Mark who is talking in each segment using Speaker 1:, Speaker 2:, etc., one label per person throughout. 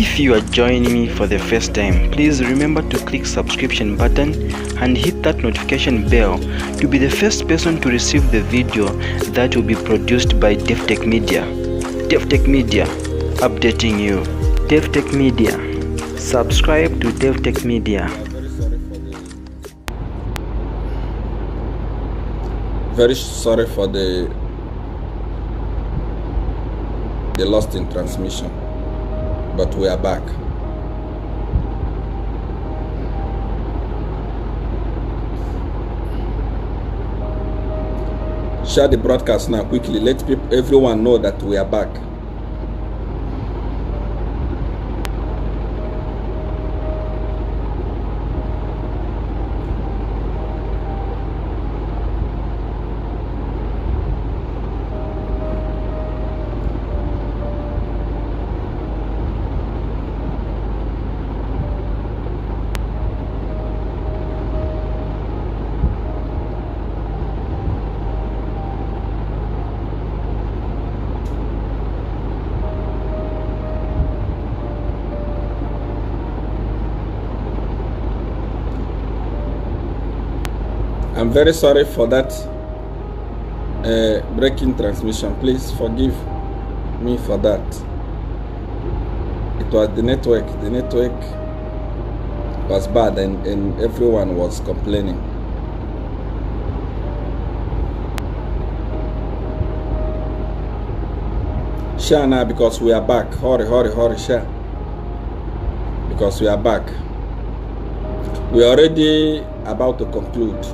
Speaker 1: If you are joining me for the first time, please remember to click subscription button and hit that notification bell to be the first person to receive the video that will be produced by Davi-tech-media. Davi-tech-media, updating you. Davi-tech-media, subscribe to Davi-tech-media.
Speaker 2: Very sorry for the lost in transmission, but we are back. Share the broadcast now quickly. Let everyone know that we are back. I'm very sorry for that breaking transmission. Please forgive me for that. It was the network. The network was bad and everyone was complaining. Share now because we are back. Hurry, hurry, hurry, share. Because we are back. We are already about to conclude.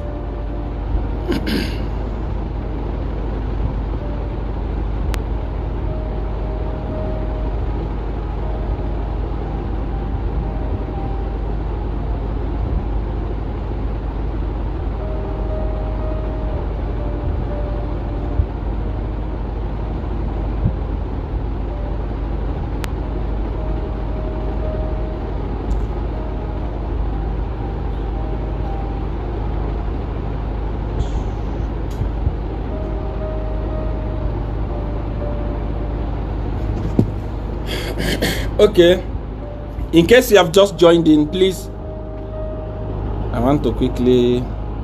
Speaker 2: Okay, in case you have just joined in, please, I want to quickly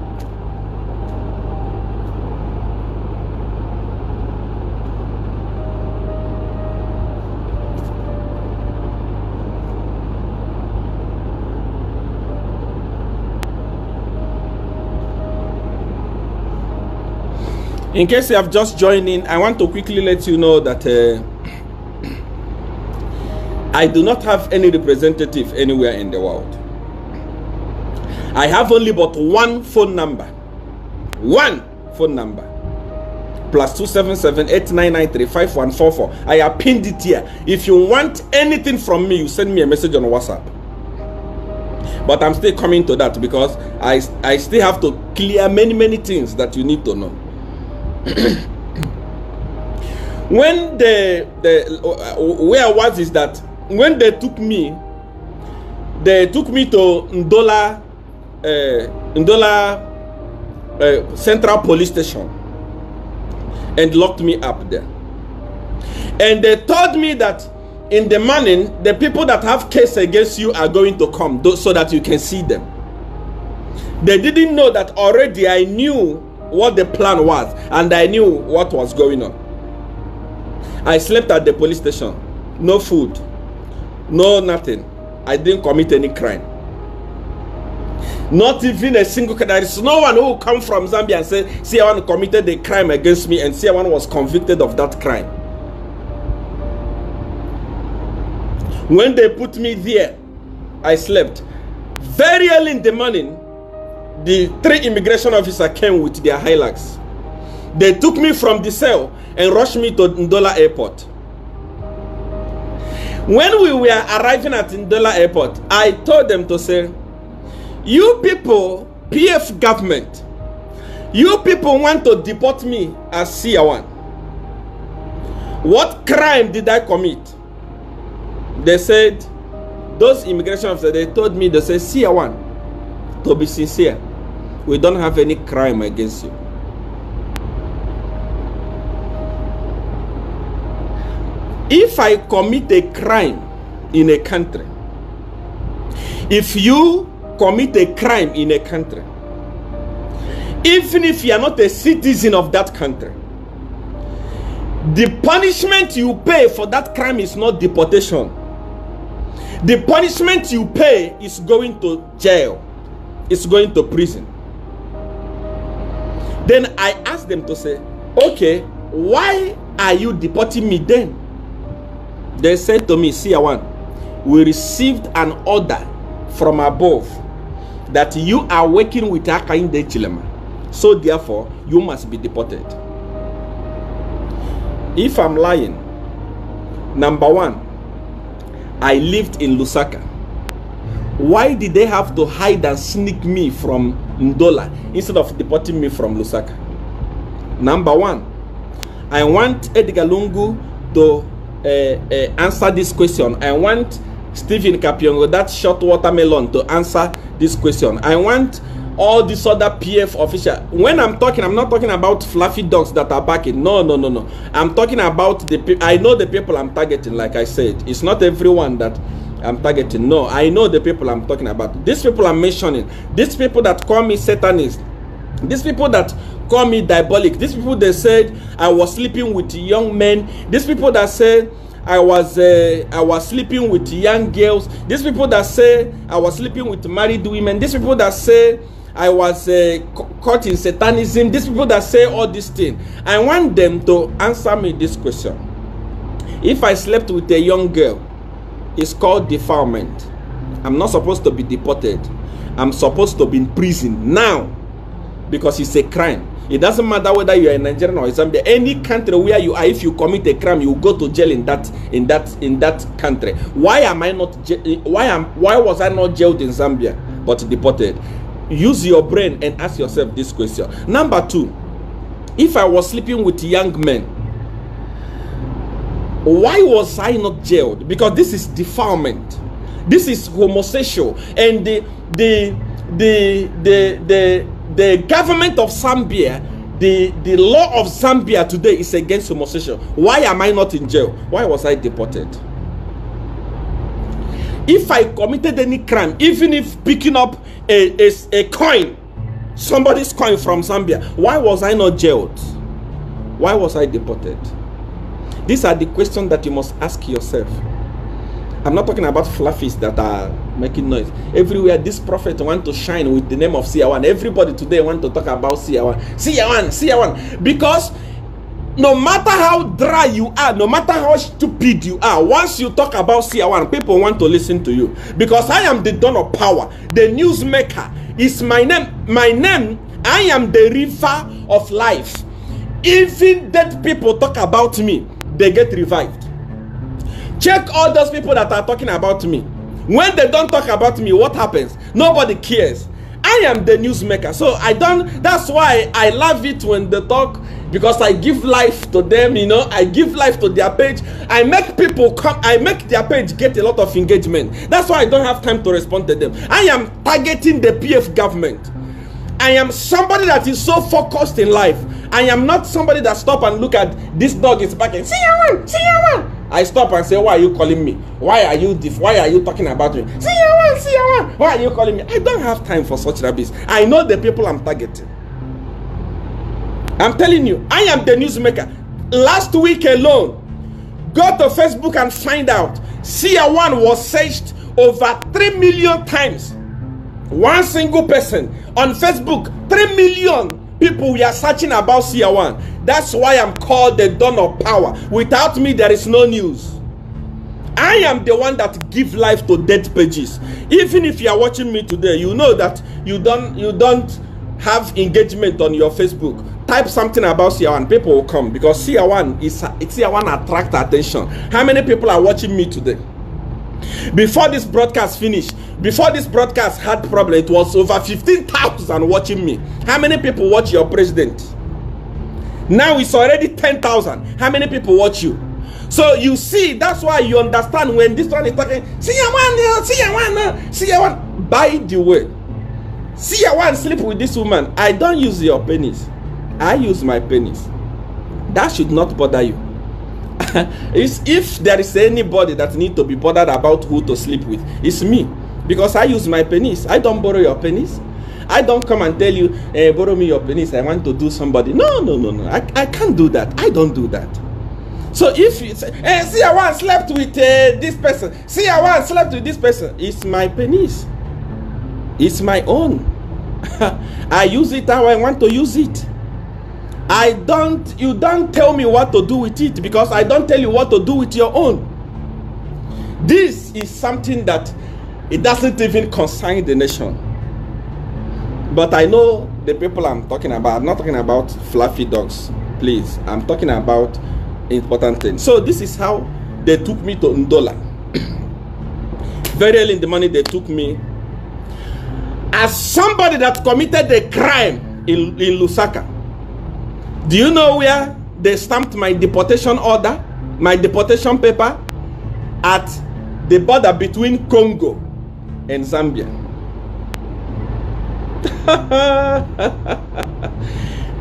Speaker 2: let you know that I do not have any representative anywhere in the world. I have only but one phone number. One phone number. +277 8993 5144. I have pinned it here. If you want anything from me, you send me a message on WhatsApp. But I'm still coming to that because I still have to clear many things that you need to know. When where I was is that when they took me to Ndola Central Police Station and locked me up there. And they told me that in the morning, the people that have case against you are going to come so that you can see them. They didn't know that already I knew what the plan was and I knew what was going on. I slept at the police station. No food. No nothing. I didn't commit any crime. Not even a single. There is no one who will come from Zambia and say, Seer committed a crime against me and Seer was convicted of that crime. When they put me there, I slept. Very early in the morning, the 3 immigration officers came with their Hilux. They took me from the cell and rushed me to Ndola Airport. When we were arriving at Ndola Airport, I told them to say, you people, PF government, you people want to deport me as Seer. What crime did I commit? They said, those immigration officers, they told me, they said, Seer, to be sincere, we don't have any crime against you. If I commit a crime in a country, if you commit a crime in a country, even if you are not a citizen of that country, the punishment you pay for that crime is not deportation. The punishment you pay is going to jail. It's going to prison. Then I asked them to say, okay, why are you deporting me then? They said to me, Seer, we received an order from above that you are working with Akainde Chilema. So therefore, you must be deported. If I'm lying, number one, I lived in Lusaka. Why did they have to hide and sneak me from Ndola instead of deporting me from Lusaka? Number one, I want Edgar Lungu to answer this question. I want Stephen Kapiongo, that short watermelon, to answer this question. I want all these other PF officials. When I'm talking, I'm not talking about fluffy dogs that are backing. No. I'm talking about the people. I know the people I'm targeting, like I said. It's not everyone that I'm targeting. No, I know the people I'm talking about. These people I'm mentioning. These people that call me Satanist. These people that call me diabolic. These people, they said I was sleeping with young men. These people that said I was sleeping with young girls. These people that say I was sleeping with married women. These people that say I was caught in satanism. These people that say all these things. I want them to answer me this question. If I slept with a young girl, it's called defilement. I'm not supposed to be deported. I'm supposed to be in prison now because it's a crime. It doesn't matter whether you are in Nigeria or Zambia. Any country where you are, if you commit a crime, you go to jail in that country. Why am I not? Why was I not jailed in Zambia but deported? Use your brain and ask yourself this question. Number two, if I was sleeping with young men, why was I not jailed? Because this is defilement. This is homosexual, and the government of Zambia, the law of Zambia today is against homosexual. Why am I not in jail? Why was I deported? If I committed any crime, even if picking up a coin, somebody's coin from Zambia, why was I not jailed? Why was I deported? These are the questions that you must ask yourself. I'm not talking about fluffies that are making noise. Everywhere this prophet wants to shine with the name of Seer. Everybody today wants to talk about Seer. Seer. Because no matter how dry you are, no matter how stupid you are, once you talk about Seer, people want to listen to you. Because I am the dawn of power, the newsmaker. Is my name. My name, I am the river of life. Even dead people talk about me, they get revived. Check all those people that are talking about me. When they don't talk about me, what happens? Nobody cares. I am the newsmaker. So that's why I love it when they talk, because I give life to them, you know. I give life to their page. I make people come, I make their page get a lot of engagement. That's why I don't have time to respond to them. I am targeting the PF government. I am somebody that is so focused in life. I am not somebody that stop and look at this dog is barking. Seer. I stop and say, why are you calling me? Why are you talking about me? Seer. Why are you calling me? I don't have time for such rubbish. I know the people I'm targeting. I'm telling you, I am the newsmaker. Last week alone, go to Facebook and find out. Seer was searched over 3 million times. One single person on Facebook, 3 million people we are searching about Seer. That's why I'm called the dawn of power. Without me, there is no news. I am the one that gives life to dead pages. Even if you are watching me today, you know that you don't have engagement on your Facebook. Type something about Seer and people will come, because Seer attracts attention. How many people are watching me today? Before this broadcast finished, before this broadcast had problem, it was over 15,000 watching me. How many people watch your president? Now it's already 10,000. How many people watch you? So you see, that's why you understand when this one is talking, Seer. By the way, Seer sleep with this woman. I don't use your penis. I use my penis. That should not bother you. If there is anybody that need to be bothered about who to sleep with, it's me. Because I use my penis. I don't borrow your penis. I don't come and tell you, hey, borrow me your penis, I want to do somebody. No. I can't do that. I don't do that. So if you say, hey, see, I once slept with this person. See, I once slept with this person. It's my penis. It's my own. I use it how I want to use it. You don't tell me what to do with it, because I don't tell you what to do with your own. This is something that it doesn't even concern the nation. But I know the people I'm talking about. I'm not talking about fluffy dogs, please. I'm talking about important things. So this is how they took me to Ndola. Very early in the morning, they took me as somebody that committed a crime in Lusaka. Do you know where they stamped my deportation order, my deportation paper? At the border between Congo and Zambia.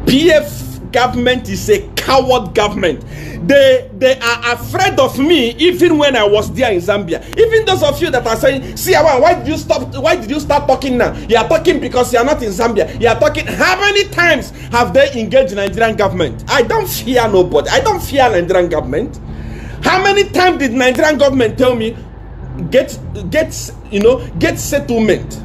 Speaker 2: PF government is a coward government. They are afraid of me even when I was there in Zambia. Even those of you that are saying, see, why did you stop? Why did you start talking now? You are talking because you are not in Zambia. You are talking. How many times have they engaged the Nigerian government? I don't fear nobody. I don't fear Nigerian government. How many times did Nigerian government tell me get settlement,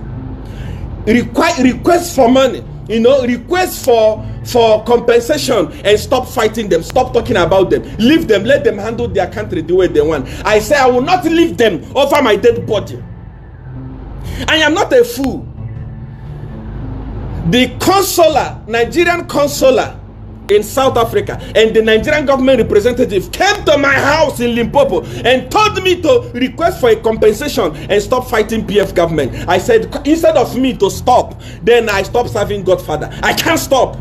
Speaker 2: request for money, request for compensation, and stop fighting them, stop talking about them, leave them, let them handle their country the way they want? I say I will not leave them over my dead body. I am not a fool. The consular, Nigerian consular in South Africa, and the Nigerian government representative came to my house in Limpopo and told me to request for a compensation and stop fighting PF government. I said, instead of me to stop, then I stopped serving Godfather. I can't stop.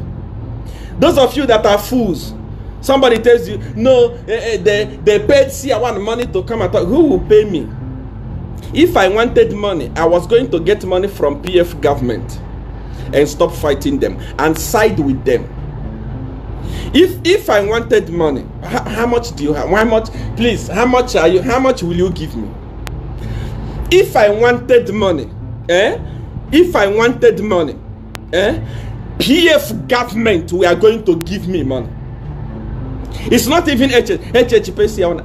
Speaker 2: Those of you that are fools, somebody tells you, no, they paid Seer money to come and talk. Who will pay me? If I wanted money, I was going to get money from PF government and stop fighting them and side with them. If I wanted money, how much do you have? How much, please? How much are you? How much will you give me? If I wanted money, if I wanted money, PF government, we are going to give me money. It's not even HH.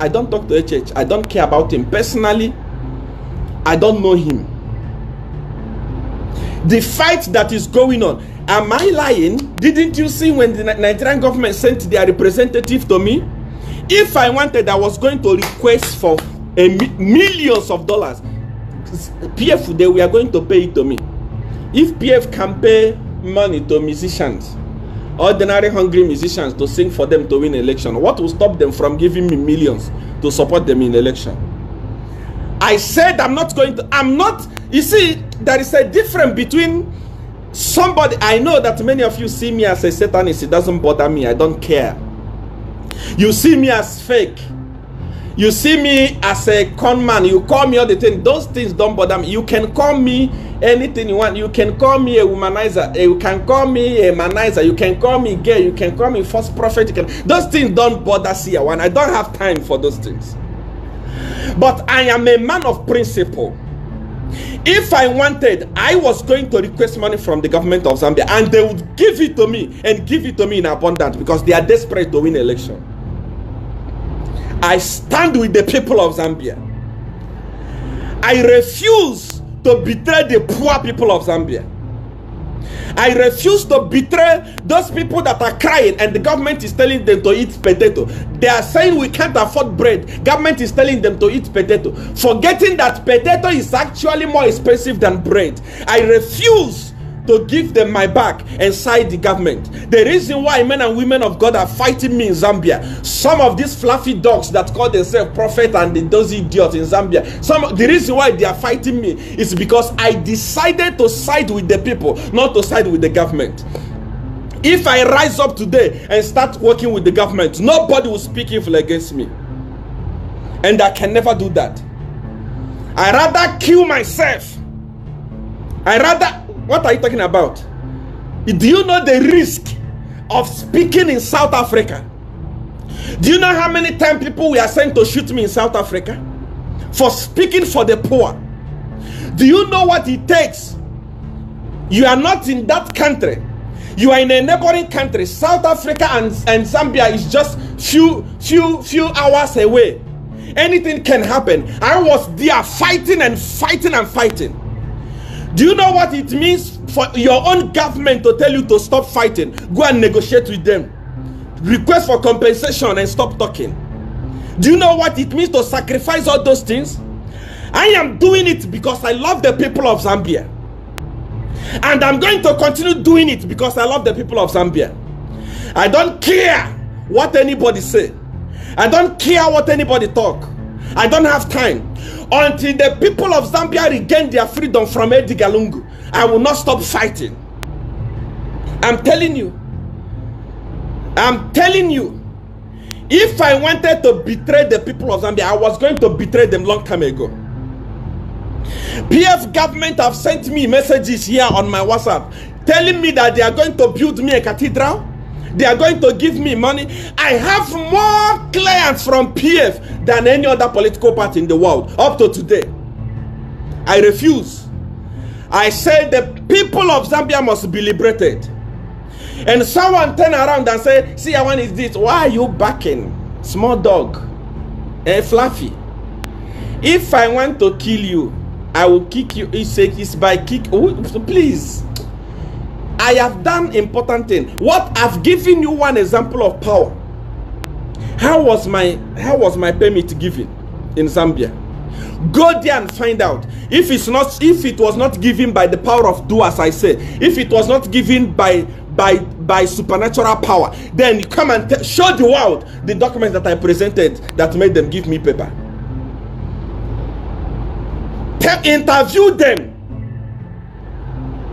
Speaker 2: I don't talk to HH. I don't care about him personally. I don't know him. The fight that is going on. Am I lying? Didn't you see when the Nigerian government sent their representative to me? If I wanted, I was going to request for millions of dollars. PF, they were going to pay it to me. If PF can pay money to musicians, ordinary hungry musicians, to sing for them to win election, what will stop them from giving me millions to support them in election? I said I'm not going to. I'm not. You see, there is a difference between somebody. I know that many of you see me as a Satanist. It doesn't bother me. I don't care. You see me as fake. You see me as a con man. You call me all the time. Those things don't bother me. You can call me anything you want. You can call me a womanizer. You can call me a manizer. You can call me gay. You can call me false prophet. Those things don't bother Seer One. I don't have time for those things. But I am a man of principle. If I wanted, I was going to request money from the government of Zambia, and they would give it to me, and give it to me in abundance, because they are desperate to win election. I stand with the people of Zambia. I refuse to betray the poor people of Zambia. I refuse to betray those people that are crying and the government is telling them to eat potato. They are saying we can't afford bread. Government is telling them to eat potato, forgetting that potato is actually more expensive than bread. I refuse to give them my back and side the government. The reason why men and women of God are fighting me in Zambia, some of these fluffy dogs that call themselves prophet and those idiots in Zambia, the reason why they are fighting me is because I decided to side with the people, not to side with the government. If I rise up today and start working with the government, nobody will speak evil against me. And I can never do that. I rather kill myself. What are you talking about? Do you know the risk of speaking in South Africa? Do you know how many times people were sent to shoot me in South Africa for speaking for the poor? Do you know what it takes? You are not in that country. You are in a neighboring country. South Africa and Zambia is just few hours away. Anything can happen. I was there fighting and fighting and fighting. Do you know what it means for your own government to tell you to stop fighting? Go and negotiate with them. Request for compensation and stop talking. Do you know what it means to sacrifice all those things? I am doing it because I love the people of Zambia. And I'm going to continue doing it because I love the people of Zambia. I don't care what anybody say. I don't care what anybody talk. I don't have time. Until the people of Zambia regain their freedom from Edgar Lungu, I will not stop fighting. I'm telling you. I'm telling you. If I wanted to betray the people of Zambia, I was going to betray them long time ago. PF government have sent me messages here on my WhatsApp telling me that they are going to build me a cathedral. They are going to give me money. I have more clients from PF than any other political party in the world up to today. I refuse. I say the people of Zambia must be liberated. And someone turn around and say, see, I want is this. Why are you backing? Small dog. Fluffy. If I want to kill you, I will kick you. It's by kick. Oh, please. I have done important thing. What I've given you one example of power. How was my permit given in Zambia? Go there and find out. If it was not given by the power of do as I say, if it was not given by supernatural power, then you come and show the world the documents that I presented that made them give me paper. Interview them.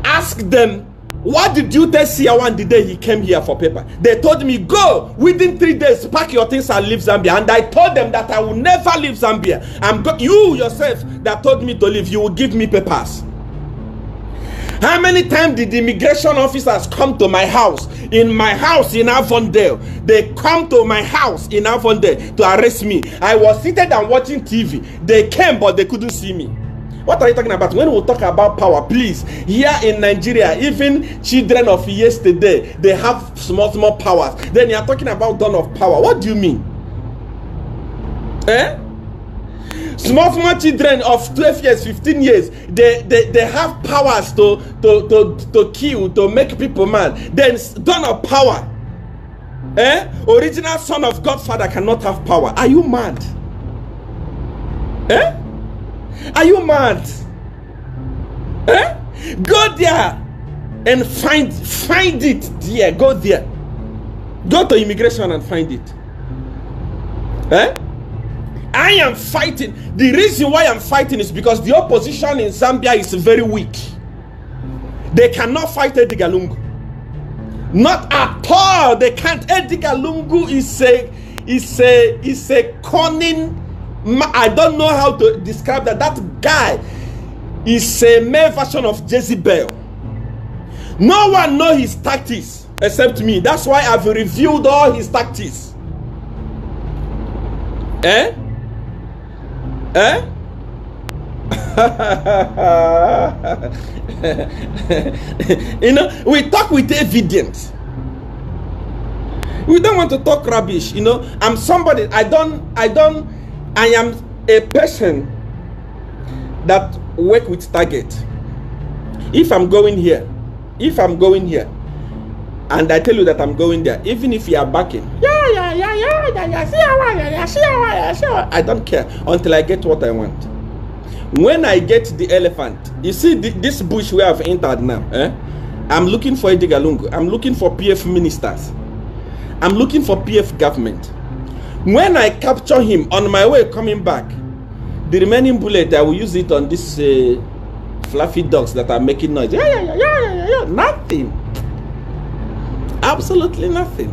Speaker 2: Ask them, what did you tell Seer the day he came here for paper? They told me, go within 3 days, pack your things and leave Zambia. And I told them that I will never leave Zambia. You yourself that told me to leave, you will give me papers. How many times did the immigration officers come to my house? In my house in Avondale. They come to my house in Avondale to arrest me. I was seated and watching TV. They came, but they couldn't see me. What are you talking about? When we talk about power, please, here in Nigeria, even children of yesterday, they have small powers. Then you are talking about dawn of power. What do you mean? Small children of 12 years, 15 years, they have powers to kill, to make people mad. Then dawn of power. Original son of Godfather cannot have power. Are you mad? Are you mad? Go there and find it there. Go there. Go to immigration and find it. I am fighting. The reason why I'm fighting is because the opposition in Zambia is very weak. They cannot fight Edgar Lungu. Not at all. They can't. Edgar Lungu is a cunning. I don't know how to describe that. That guy is a male version of Jezebel. No one knows his tactics except me. That's why I've reviewed all his tactics. You know, we talk with evidence. We don't want to talk rubbish. You know, I'm somebody. I am a person that work with target. If I'm going here, and I tell you that I'm going there, even if you are backing, I don't care until I get what I want. When I get the elephant, you see this bush where I've entered now, I'm looking for Edgar Lungu. I'm looking for PF ministers. I'm looking for PF government. When I capture him on my way coming back, the remaining bullet, I will use it on these fluffy dogs that are making noise. Nothing. Absolutely nothing.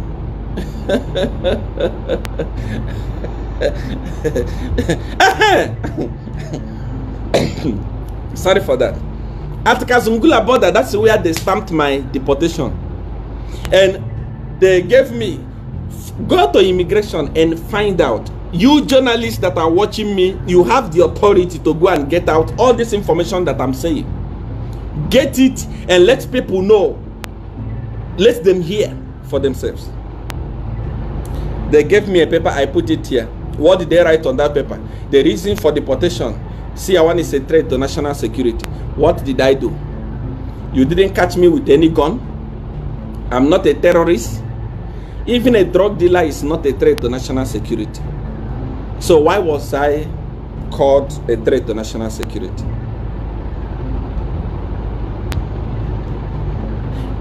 Speaker 2: Sorry for that. At Kazungula border, that's where they stamped my deportation. And they gave me Go to immigration and find out. You journalists that are watching me, you have the authority to go and get out all this information that I'm saying. Get it and let people know. Let them hear for themselves. They gave me a paper, I put it here. What did they write on that paper? The reason for deportation. Seer 1 is a threat to national security. What did I do? You didn't catch me with any gun. I'm not a terrorist. Even a drug dealer is not a threat to national security. So why was I called a threat to national security?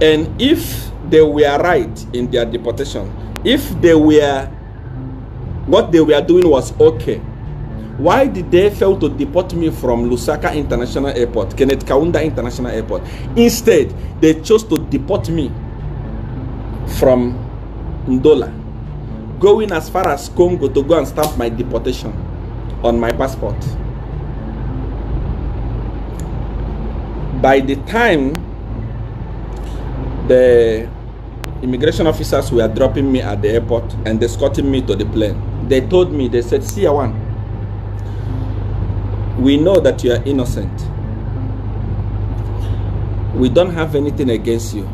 Speaker 2: And if they were right in their deportation, if they were, what they were doing was okay, why did they fail to deport me from Lusaka International Airport, Kenneth Kaunda International Airport? Instead, they chose to deport me from Ndola, going as far as Congo to go and stamp my deportation on my passport. By the time the immigration officers were dropping me at the airport and escorting me to the plane, they told me, they said, Seer 1, we know that you are innocent. We don't have anything against you.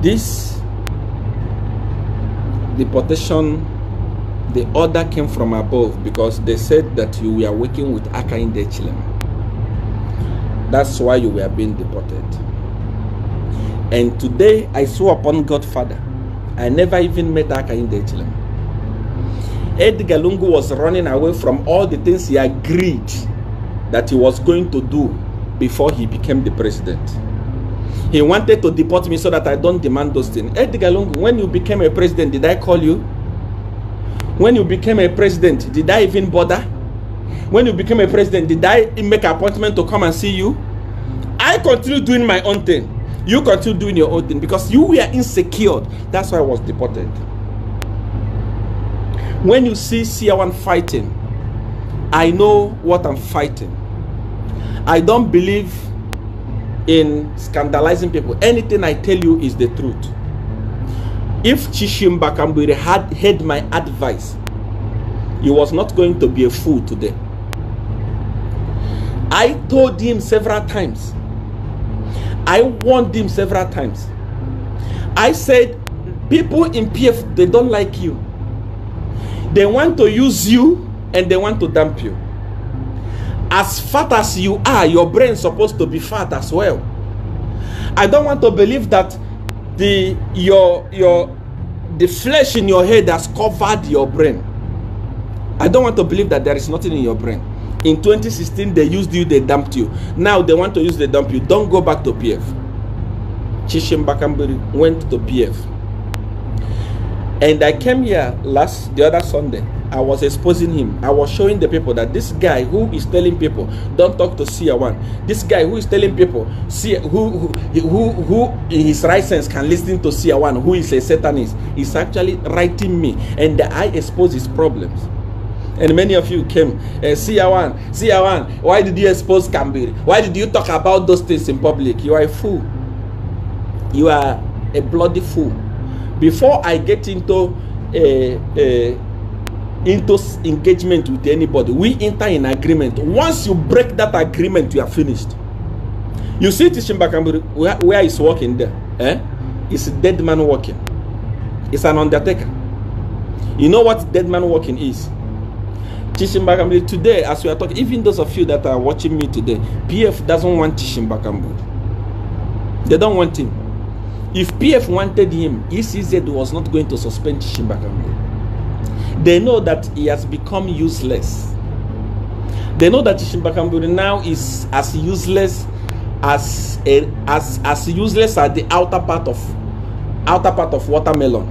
Speaker 2: This deportation, the order came from above because they said that you were working with Hakainde-Hichilema. That's why you were being deported. And today I swear upon Godfather, I never even met Hakainde-Hichilema. Edgar Lungu was running away from all the things he agreed that he was going to do before he became the president. He wanted to deport me so that I don't demand those things. Edgar Lungu, when you became a president, did I call you? When you became a president, did I even bother? When you became a president, did I make an appointment to come and see you? I continue doing my own thing. You continue doing your own thing because you were insecure. That's why I was deported. When you see Seer 1 fighting, I know what I'm fighting. I don't believe in scandalizing people. Anything I tell you is the truth. If Chishimba Kambiri had heard my advice, he was not going to be a fool today. I told him several times. I warned him several times. I said, people in PF, they don't like you. They want to use you and they want to dump you. As fat as you are, your brain is supposed to be fat as well. I don't want to believe that the flesh in your head has covered your brain. I don't want to believe that there is nothing in your brain. In 2016, they used you, they dumped you. Now they want to use, they dump you. Don't go back to PF. Chishimba Kambiri went to PF. And I came here the other Sunday. I was exposing him. I was showing the people that this guy who is telling people, don't talk to Seer 1. This guy who is telling people, who in his right sense can listen to Seer 1, who is a Satanist, is actually writing me. And I expose his problems. And many of you came, Seer 1, why did you expose Kambiri? Why did you talk about those things in public? You are a fool. You are a bloody fool. Before I get into engagement with anybody, we enter in agreement. Once you break that agreement, you are finished. You see Chishimba Kambiri, where is walking there? It's a dead man walking. It's an undertaker. You know what dead man walking is? Chishimba Kambiri, today, as we are talking, even those of you that are watching me today, PF doesn't want Chishimba Kambiri. They don't want him. If PF wanted him, ECZ was not going to suspend Chishimba Kambiri. They know that he has become useless. They know that Chishimba Kambiri now is as useless as useless as the outer part of watermelon.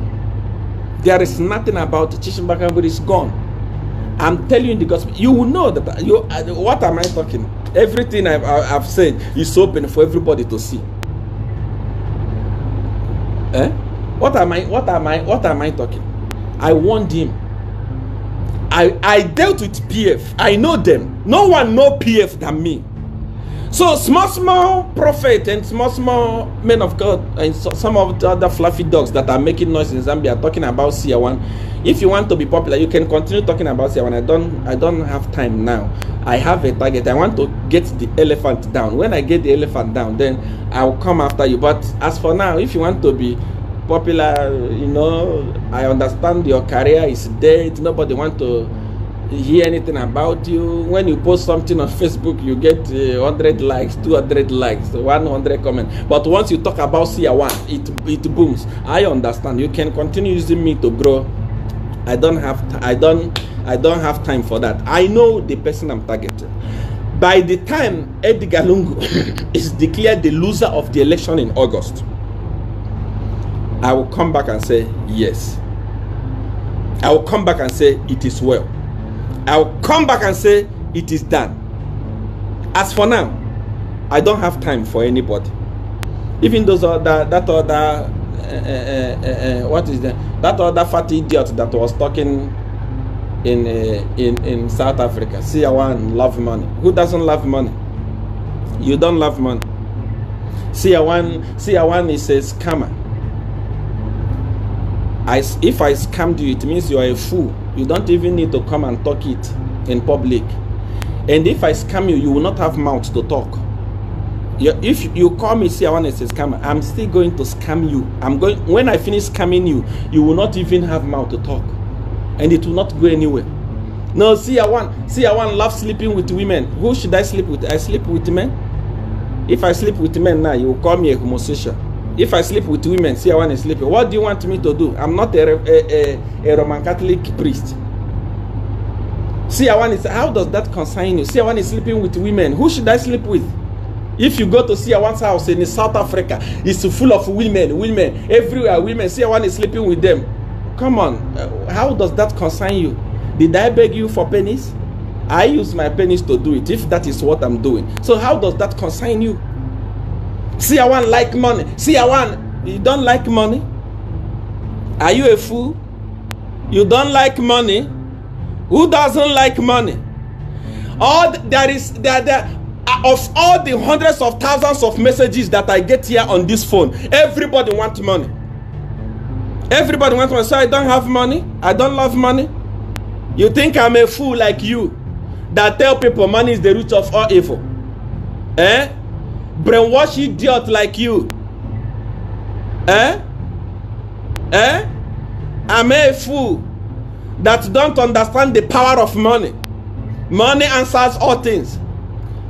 Speaker 2: There is nothing about it. Chishimba Kambiri is gone. I'm telling you the gospel. You will know that. What am I talking? Everything I've said is open for everybody to see. What am I talking? I warned him. I dealt with PF. I know them. No one knows PF than me. So small prophet and small men of God and some of the other fluffy dogs that are making noise in Zambia are talking about Seer 1. If you want to be popular, you can continue talking about Seer 1. I don't have time now. I have a target. I want to get the elephant down. When I get the elephant down, then I'll come after you. But as for now, if you want to be popular, you know, I understand your career is dead. Nobody want to hear anything about you. When you post something on Facebook, you get 100 likes, 200 likes, 100 comments. But once you talk about Seer 1, it booms. I understand. You can continue using me to grow. I don't have time for that. I know the person I'm targeting. By the time Edgar Lungu is declared the loser of the election in August, I will come back and say yes. I will come back and say it is well. I will come back and say it is done. As for now, I don't have time for anybody. Even those other that other fat idiot that was talking in South Africa. Seer 1 love money. Who doesn't love money? You don't love money. Seer 1 is a scammer. If I scammed you, it means you are a fool. You don't even need to come and talk it in public. And if I scam you, you will not have mouth to talk. If you call me Seer 1 as a scammer, I'm still going to scam you. When I finish scamming you, you will not even have mouth to talk. And it will not go anywhere. No, Seer 1 loves sleeping with women. Who should I sleep with? I sleep with men. If I sleep with men now, you will call me a homosexual. If I sleep with women, Seer 1 is sleeping. What do you want me to do? I'm not a Roman Catholic priest. Seer 1 is, how does that concern you? Seer 1 is sleeping with women. Who should I sleep with? If you go to Seer 1's house in South Africa, it's full of women, everywhere, women. Seer 1 is sleeping with them. Come on, how does that concern you? Did I beg you for pennies? I use my pennies to do it, if that is what I'm doing. So how does that concern you? Seer 1 like money. Seer 1, you don't like money? Are you a fool? You don't like money? Who doesn't like money? Of all the hundreds of thousands of messages that I get here on this phone, everybody wants money. Everybody wants money. So I don't have money. I don't love money. You think I'm a fool like you that tell people money is the root of all evil? Eh? Brainwash idiot like you. Eh? Eh? I'm a fool that don't understand the power of money. Money answers all things.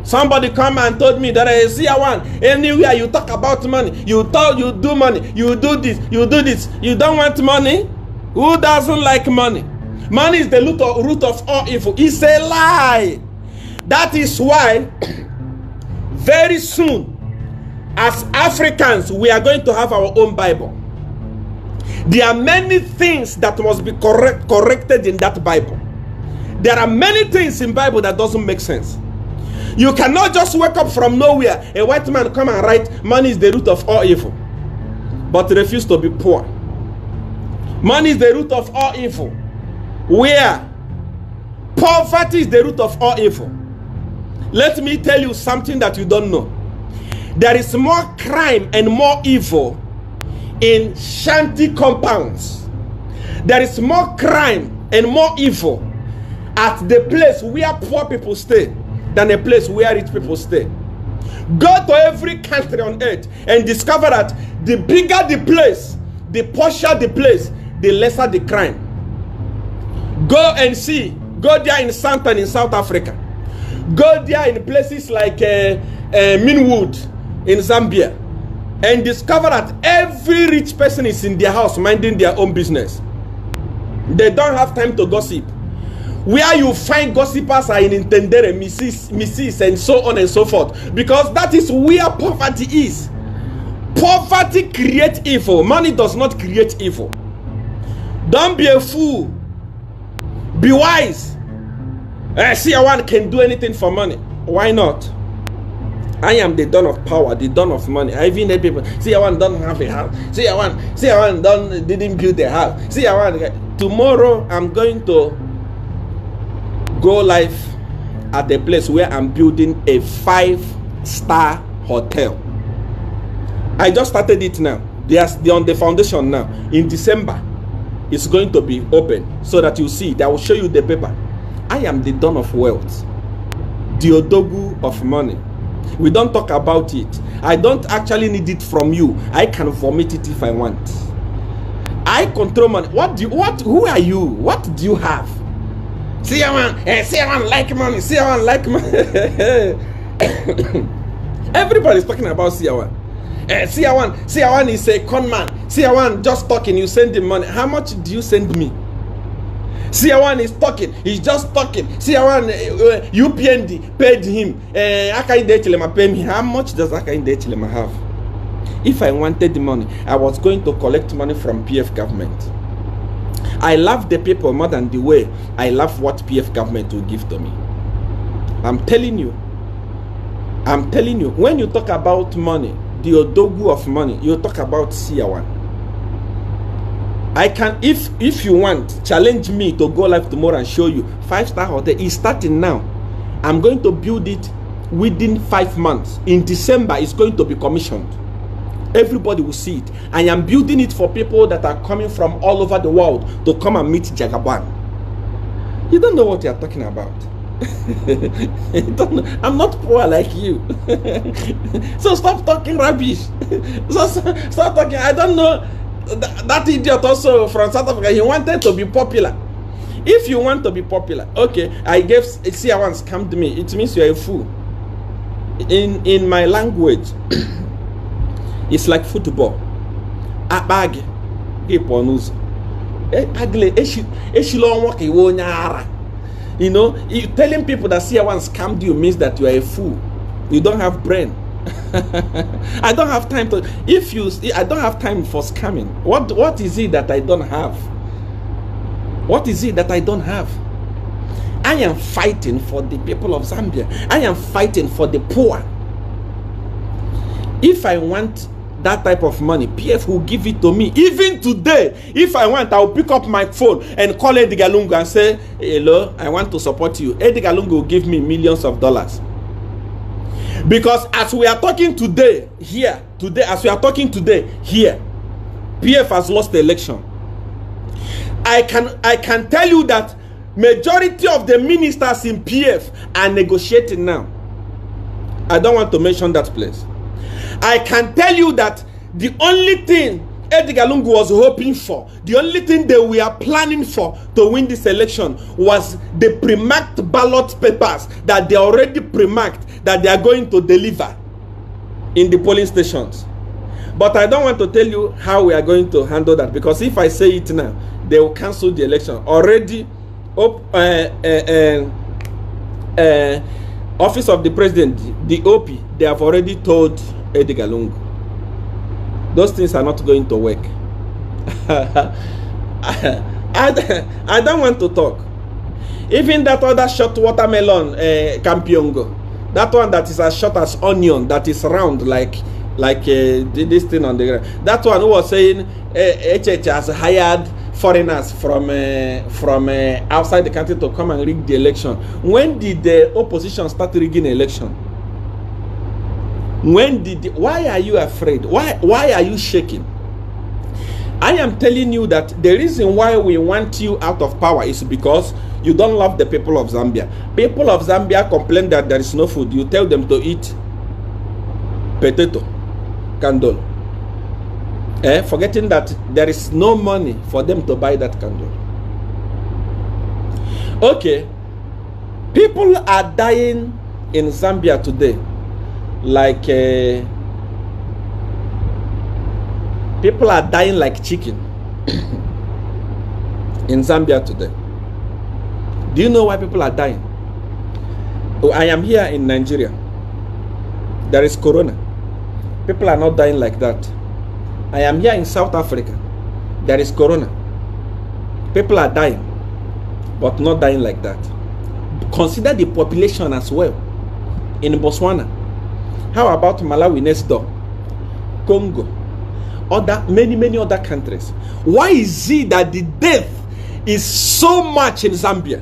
Speaker 2: Somebody come and told me that I Seer 1, anywhere you talk about money, you do money, you do this, you do this. You don't want money? Who doesn't like money? Money is the root of all evil. It's a lie. That is why very soon, as Africans, we are going to have our own Bible. There are many things that must be corrected in that Bible. There are many things in Bible that doesn't make sense. You cannot just wake up from nowhere, a white man come and write, money is the root of all evil, but refuse to be poor. Money is the root of all evil. Where? Poverty is the root of all evil. Let me tell you something that you don't know. There is more crime and more evil in shanty compounds. There is more crime and more evil at the place where poor people stay than a place where rich people stay. Go to every country on earth and discover that the bigger the place, the posher the place, the lesser the crime. Go and see. Go there in Sandton in South Africa. Go there in places like Minwood in Zambia and discover that every rich person is in their house minding their own business. They don't have time to gossip. Where you find gossipers are in Intendere, Mrs. and so on and so forth. Because that is where poverty is. Poverty creates evil. Money does not create evil. Don't be a fool. Be wise. Seer 1 can do anything for money. Why not? I am the dawn of power, the dawn of money. I even heard people, Seer 1 don't have a house. Seer 1 didn't build a house. Seer 1, tomorrow I'm going to go live at a place where I'm building a 5 5-star hotel. I just started it now. They're on the foundation now. In December, it's going to be open so that you see it. I will show you the paper. I am the Don of wealth, the Odogu of money. We don't talk about it. I don't actually need it from you. I can vomit it if I want. I control money. Who are you? What do you have? Seer one like money. Seer one like money. Everybody's talking about Seer one. Seer one is a con man. Seer one just talking. You send him money. How much do you send me? Seer one is talking. He's just talking. Seer one, UPND paid him. Akainde Chilema pay me. How much does Akainde Chilema have? If I wanted the money, I was going to collect money from PF government. I love the people more than the way I love what PF government will give to me. I'm telling you. When you talk about money, the Odogu of money, you talk about Seer one. I can, if you want, challenge me to go live tomorrow and show you 5-star hotel is starting now. I'm going to build it within 5 months. In December, it's going to be commissioned. Everybody will see it. I am building it for people that are coming from all over the world to come and meet Jagaban. You don't know what you are talking about. You don't know. I'm not poor like you. So stop talking rubbish. Stop talking. I don't know. That idiot also from South Africa, he wanted to be popular. If you want to be popular, okay, I gave Seer one scammed me. It means you're a fool. In my language, it's like football. A bag. You know, telling people that Seer one scammed you means that you are a fool. You don't have brain. I don't have time to. I don't have time for scamming. What is it that I don't have? What is it that I don't have? I am fighting for the people of Zambia. I am fighting for the poor. If I want that type of money, PF will give it to me. Even today, if I want, I will pick up my phone and call Edgar Lungu and say, hello, I want to support you. Edgar Lungu will give me millions of dollars. Because as we are talking today, here, PF has lost the election. I can tell you that majority of the ministers in PF are negotiating now. I don't want to mention that place. I can tell you that the only thing Edgar Lungu was hoping for, the only thing they were planning for to win this election was the pre-marked ballot papers that they already pre-marked that they are going to deliver in the polling stations. But I don't want to tell you how we are going to handle that, because if I say it now, they will cancel the election. Already, Office of the President, the OP, they have already told Edgar Lungu. Those things are not going to work. I don't want to talk. Even that other short watermelon, Campiongo, that one that is as short as onion, that is round like this thing on the ground. That one who was saying HH has hired foreigners from outside the country to come and rig the election. When did the opposition start rigging the election? Why are you afraid? Why are you shaking? I am telling you that the reason why we want you out of power is because you don't love the people of Zambia. People of Zambia complain that there is no food. You tell them to eat potato, candle. Forgetting that there is no money for them to buy that candle. Okay, people are dying in Zambia today. Like people are dying like chicken in Zambia today. Do you know why people are dying? Oh, I am here in Nigeria. There is corona. People are not dying like that. I am here in South Africa. There is corona. People are dying, but not dying like that. Consider the population as well. In Botswana. How about Malawi next door? Congo, many other countries. Why is it that the death is so much in Zambia?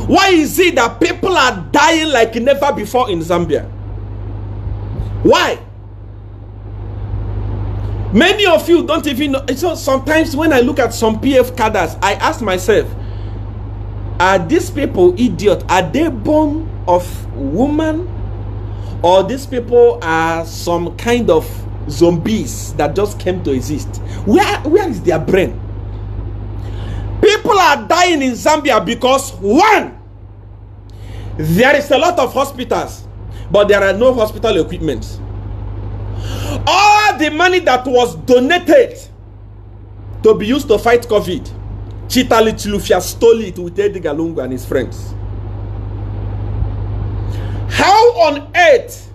Speaker 2: Why is it that people are dying like never before in Zambia? Why? Many of you don't even know. So sometimes when I look at some PF cadres, I ask myself, are these people idiot? Are they born of woman? Or these people are some kind of zombies that just came to exist? Where is their brain? People are dying in Zambia because, one, there is a lot of hospitals, but there are no hospital equipment. All the money that was donated to be used to fight COVID, Chitali Chilufya stole it with Eddie Galungu and his friends. How on earth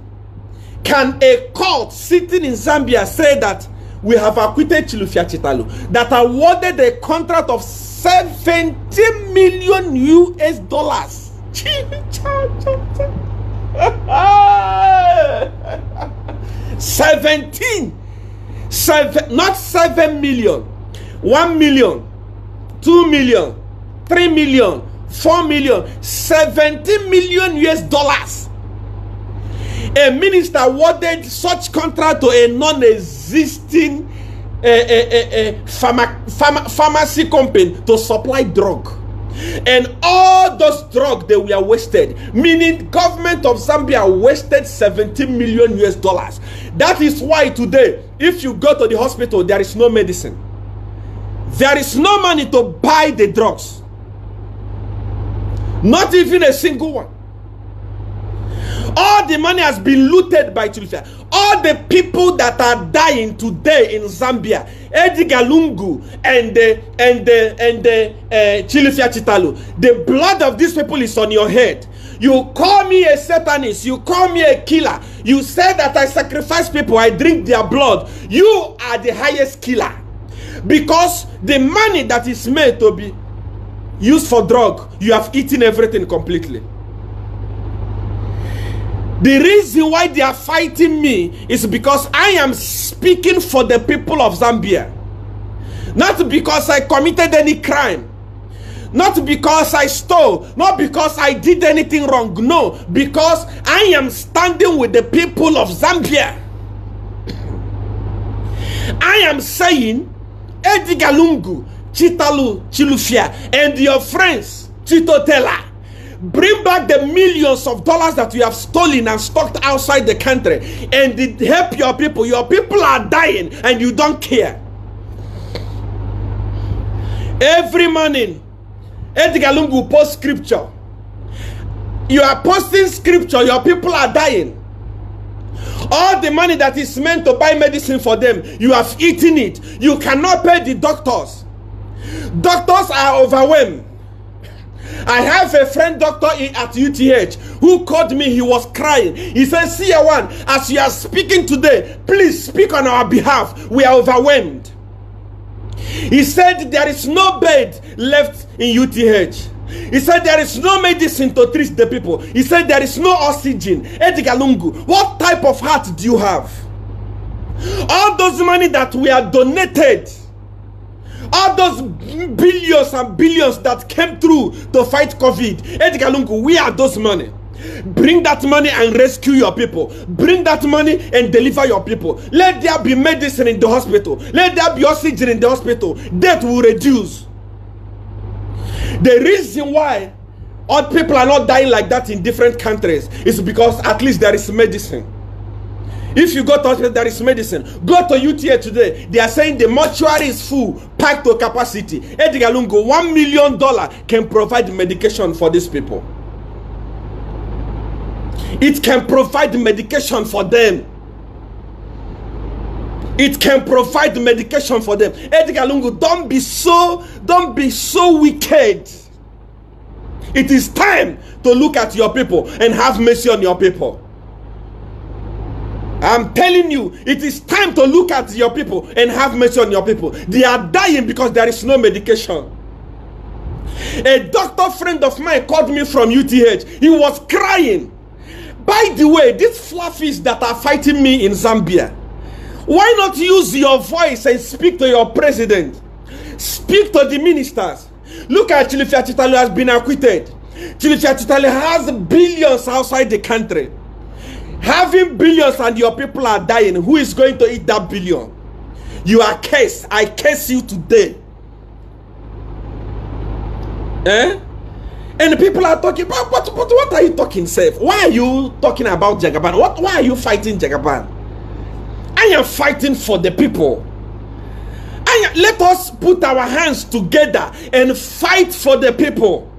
Speaker 2: can a court sitting in Zambia say that we have acquitted Chilufya Chitalu, that awarded a contract of 70 million US dollars? not 7 million, 1 million, 2 million, 3 million, 4 million, 70 million US dollars. A minister awarded such contract to a non-existing pharmacy company to supply drug. And all those drugs, they were wasted. Meaning government of Zambia wasted 70 million US dollars. That is why today, if you go to the hospital, there is no medicine. There is no money to buy the drugs. Not even a single one. All the money has been looted by Chilufya. All the people that are dying today in Zambia, Eddie Galungu and Chilufya Chitalu, the blood of these people is on your head. You call me a Satanist, you call me a killer, you say that I sacrifice people, I drink their blood. You are the highest killer. Because the money that is made to be used for drug, you have eaten everything completely. The reason why they are fighting me is because I am speaking for the people of Zambia. Not because I committed any crime. Not because I stole. Not because I did anything wrong. No, because I am standing with the people of Zambia. I am saying, Eddie Galungu, Chitalu, Chilufya, and your friends, Chitotela, bring back the millions of dollars that you have stolen and stocked outside the country and help your people. Your people are dying and you don't care. Every morning, Edgar Lungu posts scripture. You are posting scripture, your people are dying. All the money that is meant to buy medicine for them, you have eaten it. You cannot pay the doctors. Doctors are overwhelmed. I have a friend doctor at UTH who called me. He was crying. He said, Seer One, as you are speaking today, please speak on our behalf. We are overwhelmed. He said there is no bed left in UTH. He said there is no medicine to treat the people. He said there is no oxygen. Edgar Lungu, what type of heart do you have? All those money that we are donated, all those billions and billions that came through to fight COVID, Edgar Lungu, we are those money. Bring that money and rescue your people. Bring that money and deliver your people. Let there be medicine in the hospital. Let there be oxygen in the hospital. Death will reduce. The reason why all people are not dying like that in different countries is because at least there is medicine. If you go to hospital, there is medicine. Go to UTA today. They are saying the mortuary is full, packed to capacity. Edgar Lungu, $1 million can provide medication for these people. It can provide medication for them. It can provide medication for them. Edgar Lungu, don't be so wicked. It is time to look at your people and have mercy on your people. I'm telling you, it is time to look at your people and have mercy on your people. They are dying because there is no medication. A doctor friend of mine called me from UTH. He was crying. By the way, these fluffies that are fighting me in Zambia, why not use your voice and speak to your president? Speak to the ministers. Look at Chilufya Chitalu has been acquitted. Chilufya Chitalu has billions outside the country. Having billions and your people are dying, who is going to eat that billion? You are cursed. I curse you today. And people are talking about what are you talking, Seth? Why are you talking about Jagaban? Why are you fighting Jagaban? I am fighting for the people. Let us put our hands together and fight for the people.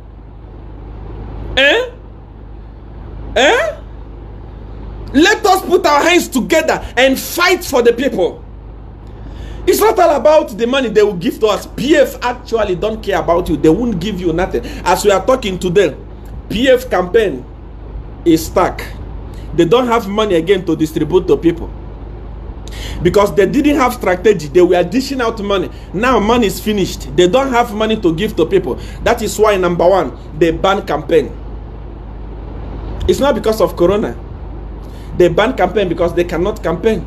Speaker 2: Let us put our hands together and fight for the people. It's not all about the money they will give to us. PF actually don't care about you. They won't give you nothing. As we are talking today, PF campaign is stuck. They don't have money again to distribute to people. Because they didn't have strategy. They were dishing out money. Now money is finished. They don't have money to give to people. That is why, number one, they ban campaign. It's not because of Corona. They ban campaign because they cannot campaign.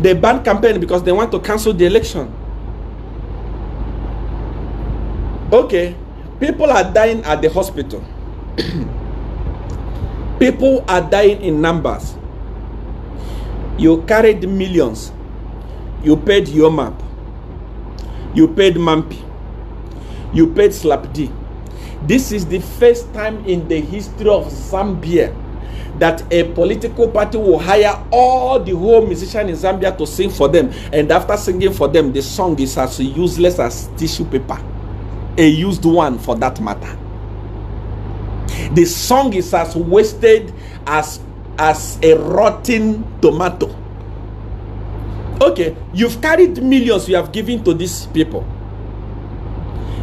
Speaker 2: They ban campaign because they want to cancel the election. Okay, people are dying at the hospital. People are dying in numbers. You carried millions. You paid Yomap. You paid Mampi. You paid Slapdi. This is the first time in the history of Zambia that a political party will hire all the whole musicians in Zambia to sing for them. And after singing for them, the song is as useless as tissue paper. A used one for that matter. The song is as wasted as a rotten tomato. Okay, you've carried millions you have given to these people.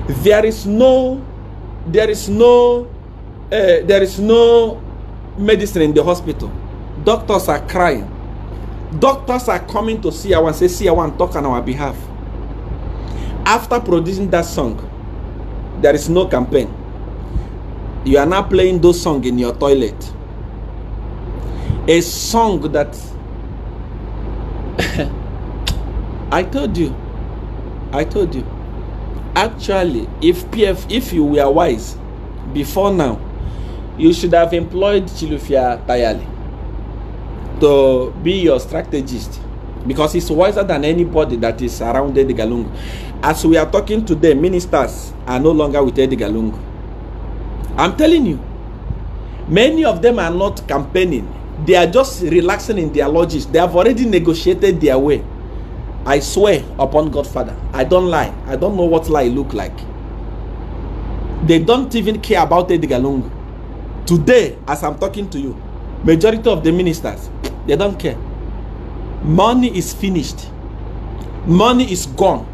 Speaker 2: There is no medicine in the hospital. Doctors are crying. Doctors are coming to see and say, see, I want to talk on our behalf. After producing that song, there is no campaign. You are now playing those songs in your toilet. A song that I told you. Actually, if you were wise before now, you should have employed Chilufia Tayali to be your strategist, because he's wiser than anybody that is around Edgar Lungu. As we are talking today, ministers are no longer with Edgar Lungu. I'm telling you, many of them are not campaigning. They are just relaxing in their lodges. They have already negotiated their way. I swear upon Godfather, I don't lie. I don't know what lie look like. They don't even care about Edgar Lungu. Today, as I'm talking to you, majority of the ministers, they don't care. Money is finished. Money is gone.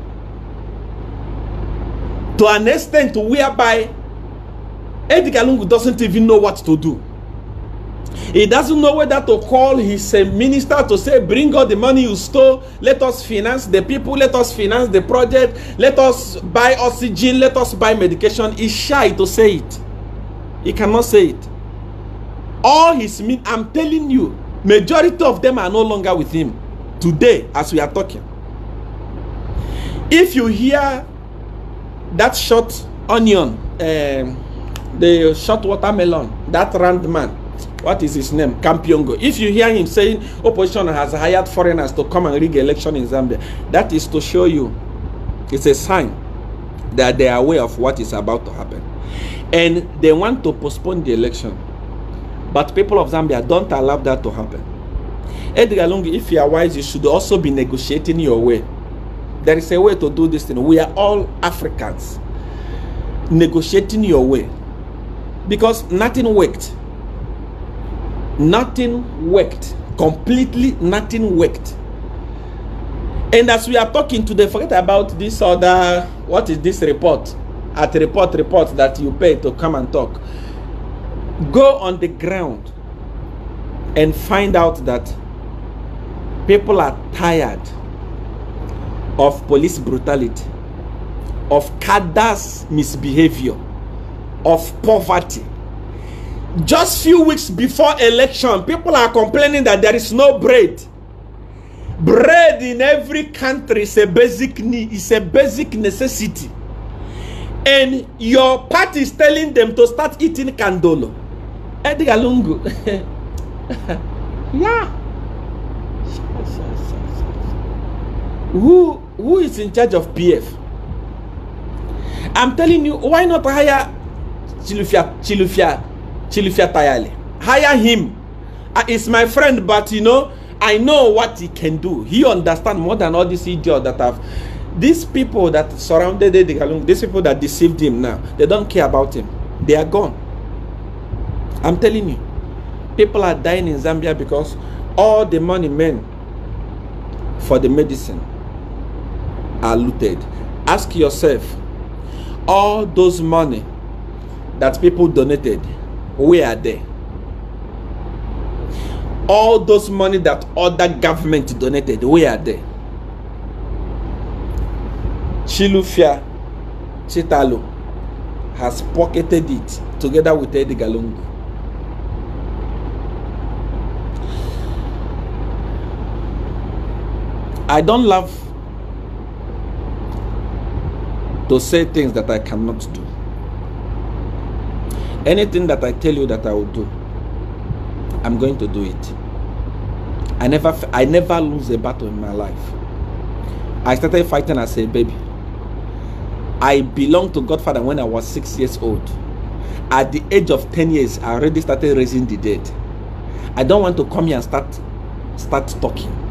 Speaker 2: To an extent whereby Edgar Lungu doesn't even know what to do. He doesn't know whether to call his minister to say, bring all the money you stole, let us finance the people, let us finance the project, let us buy oxygen, let us buy medication. He's shy to say it. He cannot say it. All his I'm telling you, majority of them are no longer with him today as we are talking. If you hear that short onion, the short watermelon, that round man, what is his name? Kampiongo. If you hear him saying opposition has hired foreigners to come and rig election in Zambia, that is to show you, it's a sign that they are aware of what is about to happen. And they want to postpone the election. But people of Zambia don't allow that to happen. Edgar Lungu, if you are wise, you should also be negotiating your way. There is a way to do this thing. We are all Africans. Negotiating your way. Because nothing worked. Nothing worked. Completely nothing worked. And as we are talking today, forget about this other, what is this report? At report that you pay to come and talk. Go on the ground and find out that people are tired of police brutality, of cadres misbehavior, of poverty. Just few weeks before election, people are complaining that there is no bread. Bread in every country is a basic need, it's a basic necessity. And your party is telling them to start eating kandolo. Edgar Lungu, Yeah. Who is in charge of PF? I'm telling you, why not hire Chilufia Tayale? Hire him. He's my friend, but you know, I know what he can do. He understands more than all these idiots that have. These people that surrounded these people that deceived him now, they don't care about him. They are gone. I'm telling you. People are dying in Zambia because all the money meant for the medicine are looted. Ask yourself, all those money that people donated, where are they? All those money that other government donated, where are they? Chilufia Chitalo has pocketed it together with Edgar Lungu. I don't love to say things that I cannot do. Anything that I tell you that I will do, I'm going to do it. I never lose a battle in my life. I started fighting as a baby. I belonged to Godfather when I was 6 years old. At the age of 10 years, I already started raising the dead. I don't want to come here and start talking.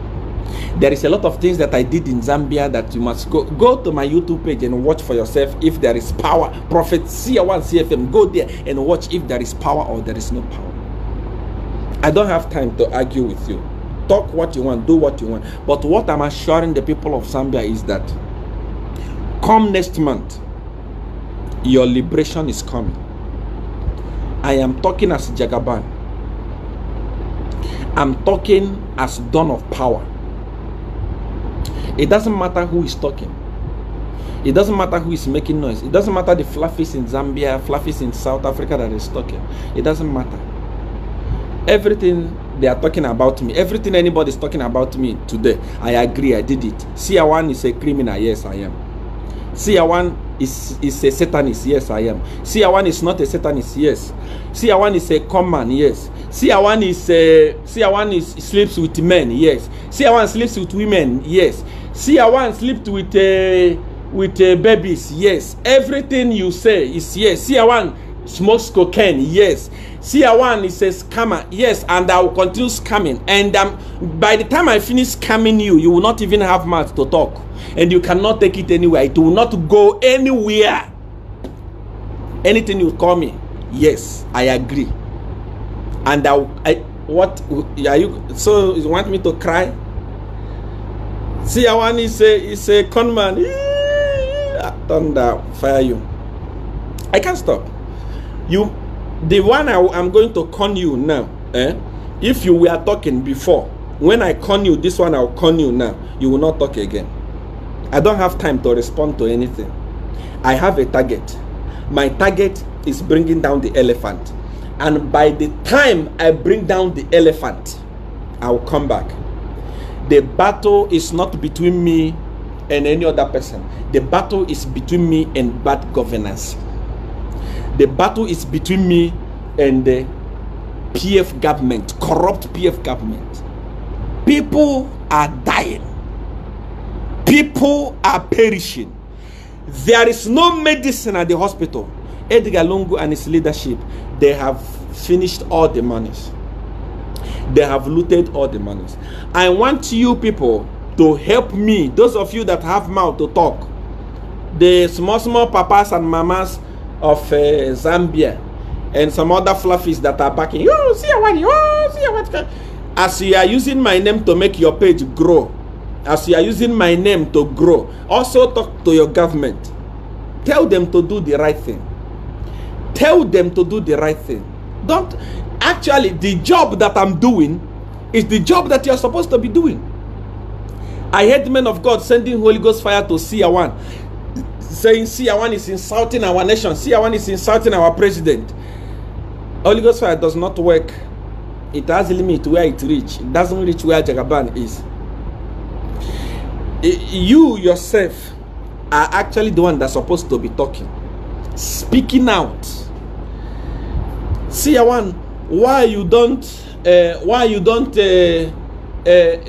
Speaker 2: There is a lot of things that I did in Zambia that you must go to my YouTube page and watch for yourself if there is power. Prophet Seer 1 CFM, go there and watch if there is power or there is no power. I don't have time to argue with you. Talk what you want, do what you want. But what I'm assuring the people of Zambia is that come next month, your liberation is coming. I am talking as Jagaban. I'm talking as Dawn of Power. It doesn't matter who is talking. It doesn't matter who is making noise. It doesn't matter the fluffies in Zambia, fluffies in South Africa that is talking. It doesn't matter. Everything they are talking about me, everything anybody is talking about me today, I agree, I did it. Seer 1 is a criminal, yes I am. Seer 1 is a Satanist, yes I am. Seer 1 is not a Satanist, yes. Seer 1 is a common, yes. Seer 1 is sleeps with men, yes. Seer 1 sleeps with women, yes. Seer 1 sleeps with babies, yes. Everything you say is yes. Seer 1 smokes cocaine, yes. Seer 1 is a scammer, yes, and I will continue scamming. And by the time I finish scamming you, you will not even have mouth to talk, and you cannot take it anywhere. It will not go anywhere. Anything you call me, yes, I agree. And what are you? So you want me to cry? Seer 1 is a conman. Thunder, fire you. I can't stop. You, the one I'm going to con you now. If you were talking before, when I con you, this one I'll con you now. You will not talk again. I don't have time to respond to anything. I have a target. My target is bringing down the elephant. And by the time I bring down the elephant, I will come back. The battle is not between me and any other person. The battle is between me and bad governance. The battle is between me and the PF government, corrupt PF government. People are dying. People are perishing. There is no medicine at the hospital. Edgar Lungu and his leadership, they have finished all the monies. They have looted all the monies. I want you people to help me, those of you that have mouth to talk, the small papas and mamas of Zambia and some other fluffies that are backing. You see what? As you are using my name to make your page grow, as you are using my name to grow, also talk to your government. Tell them to do the right thing. Tell them to do the right thing. Don't actually, the job that I'm doing is the job that you're supposed to be doing. I heard men of God sending Holy Ghost fire to Seer 1, saying Seer 1 is insulting our nation, Seer 1 is insulting our president. Holy Ghost fire does not work. It has a limit where it reaches. It doesn't reach where Jagaban is. You yourself are actually the one that's supposed to be talking, speaking out. Seer 1 why you don't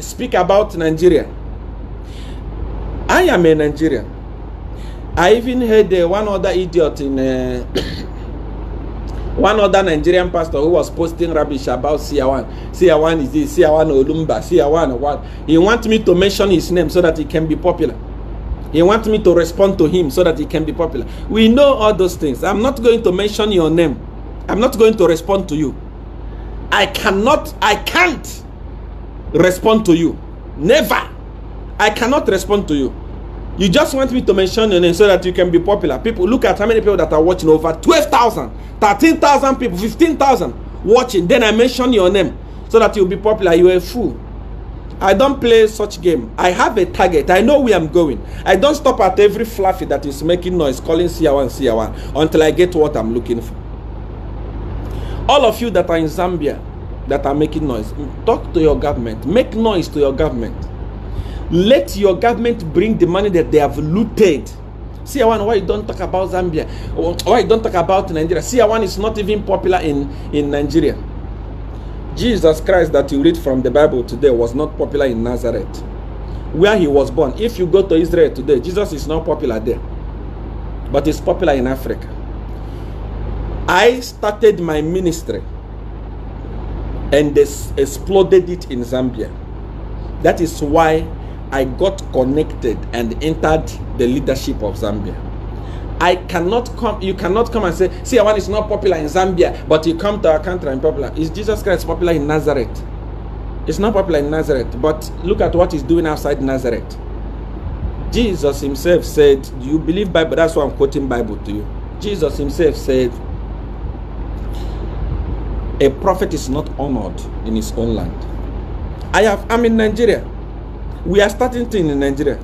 Speaker 2: speak about Nigeria? I am a Nigerian. I even heard one other idiot in one other Nigerian pastor who was posting rubbish about Seer 1. Seer 1 is this, Seer 1 Olumba, Seer 1 what. He wants me to mention his name so that he can be popular. He wants me to respond to him so that he can be popular. We know all those things. I'm not going to mention your name. I'm not going to respond to you. I can't respond to you. Never. I cannot respond to you. You just want me to mention your name so that you can be popular. People, look at how many people that are watching. Over 12,000, 13,000 people, 15,000 watching. Then I mention your name so that you'll be popular. You're a fool. I don't play such game. I have a target. I know where I'm going. I don't stop at every fluffy that is making noise, calling Seer 1, Seer 1, until I get what I'm looking for. All of you that are in Zambia, that are making noise, talk to your government. Make noise to your government. Let your government bring the money that they have looted. Seer 1, why you don't talk about Zambia? Why you don't talk about Nigeria? Seer 1 is not even popular in Nigeria. Jesus Christ that you read from the Bible today was not popular in Nazareth, where he was born. If you go to Israel today, Jesus is not popular there, but he's popular in Africa. I started my ministry and they exploded it in Zambia. That is why I got connected and entered the leadership of Zambia. I cannot come, you cannot come and say, Seer 1 is not popular in Zambia, but you come to our country and popular. Is Jesus Christ popular in Nazareth? It's not popular in Nazareth, but look at what he's doing outside Nazareth. Jesus himself said, do you believe Bible? That's why I'm quoting Bible to you. Jesus himself said, a prophet is not honored in his own land. I'm in Nigeria. We are starting things in Nigeria.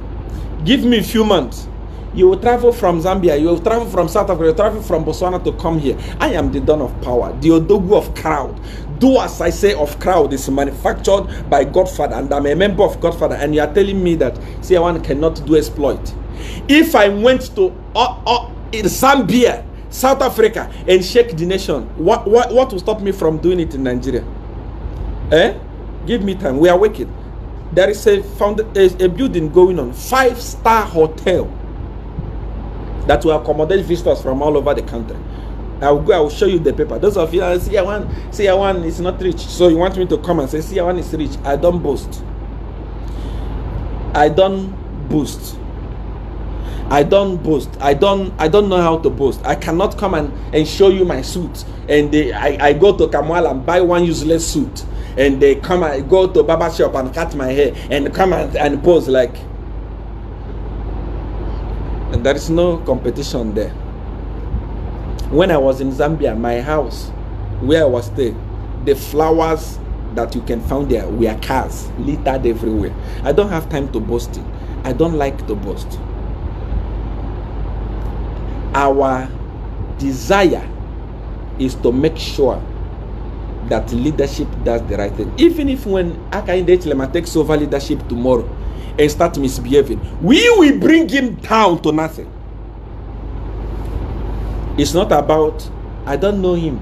Speaker 2: Give me a few months. You will travel from Zambia, you will travel from South Africa, you will travel from Botswana to come here. I am the Don of Power, the Odogu of crowd. Do as I say of crowd is manufactured by Godfather, and I'm a member of Godfather, and you are telling me that Seer 1 cannot do exploit. If I went to Zambia, South Africa, and shake the nation, what will stop me from doing it in Nigeria? Give me time. We are working. There is a building going on, 5-star hotel, that will accommodate visitors from all over the country. I will show you the paper. Those of you that say Seer 1 is not rich, so you want me to come and say Seer 1 is rich. I don't boast. I don't boast. I don't boast. I don't know how to boast. I cannot come and show you my suit. And I go to Kamwal and buy one useless suit. And they come and go to barber shop and cut my hair and come and pose like. And there is no competition there. When I was in Zambia, my house, where I was staying, the flowers that you can find there were cars littered everywhere. I don't have time to boast it. I don't like to boast. Our desire is to make sure that leadership does the right thing. Even if when Akainde Chilema takes over leadership tomorrow and start misbehaving, we will bring him down to nothing. It's not about, I don't know him.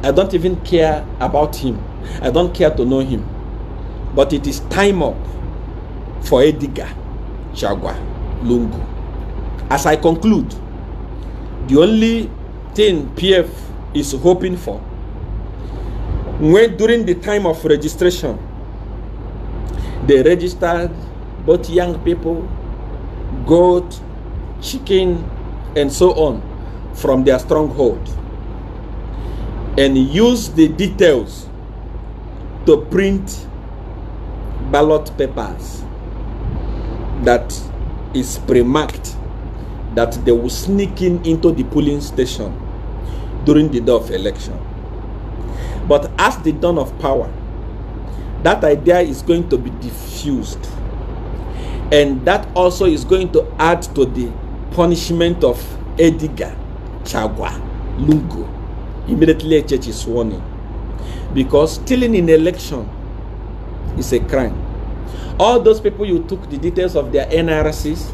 Speaker 2: I don't even care about him. I don't care to know him. But it is time up for Edgar Chagwa Lungu. As I conclude, the only thing PF is hoping for, when during the time of registration, they registered both young people, goat, chicken, and so on from their stronghold, and use the details to print ballot papers that is pre-marked, that they will sneak into the polling station during the day of election. But as the dawn of power, that idea is going to be diffused, and that also is going to add to the punishment of Edgar Chagwa Lungu. Immediately a church is sworn in, because stealing in election is a crime. All those people you took the details of their NRCs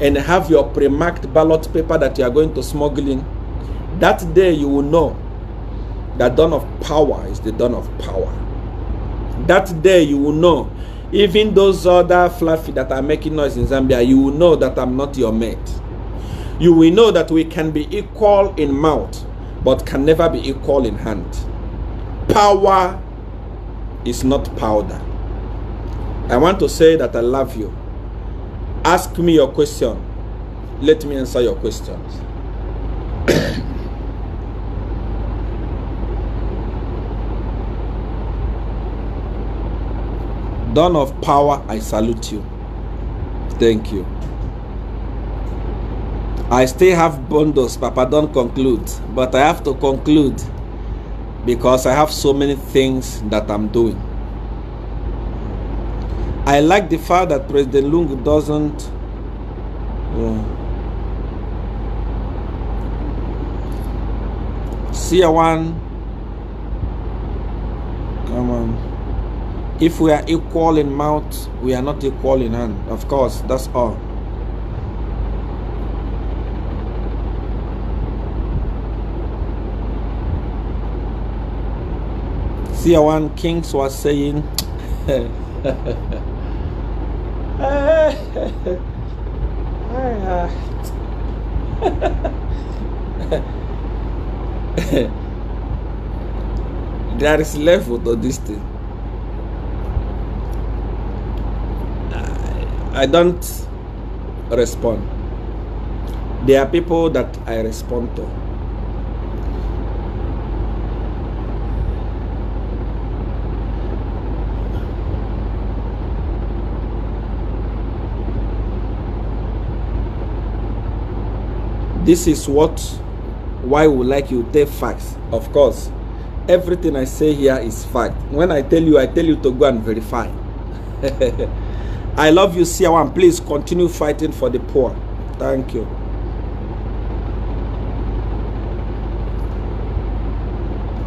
Speaker 2: and have your pre-marked ballot paper that you are going to smuggle in, that day you will know The dawn of power is the dawn of power. That day you will know, even those other fluffy that are making noise in Zambia, you will know that I'm not your mate. You will know that we can be equal in mouth, but can never be equal in hand. Power is not powder. I want to say that I love you. Ask me your question. Let me answer your questions. Dawn of power, I salute you. Thank you. I still have bundles, Papa, don't conclude. But I have to conclude because I have so many things that I'm doing. I like the fact that President Lungu doesn't see one. Come on. If we are equal in mouth, we are not equal in hand. Of course, that's all. See, one Kings was saying, there is level to this thing. I don't respond. There are people that I respond to. This is why we like you take facts. Of course, everything I say here is fact. When I tell you to go and verify. I love you, Siawan. Please continue fighting for the poor. Thank you.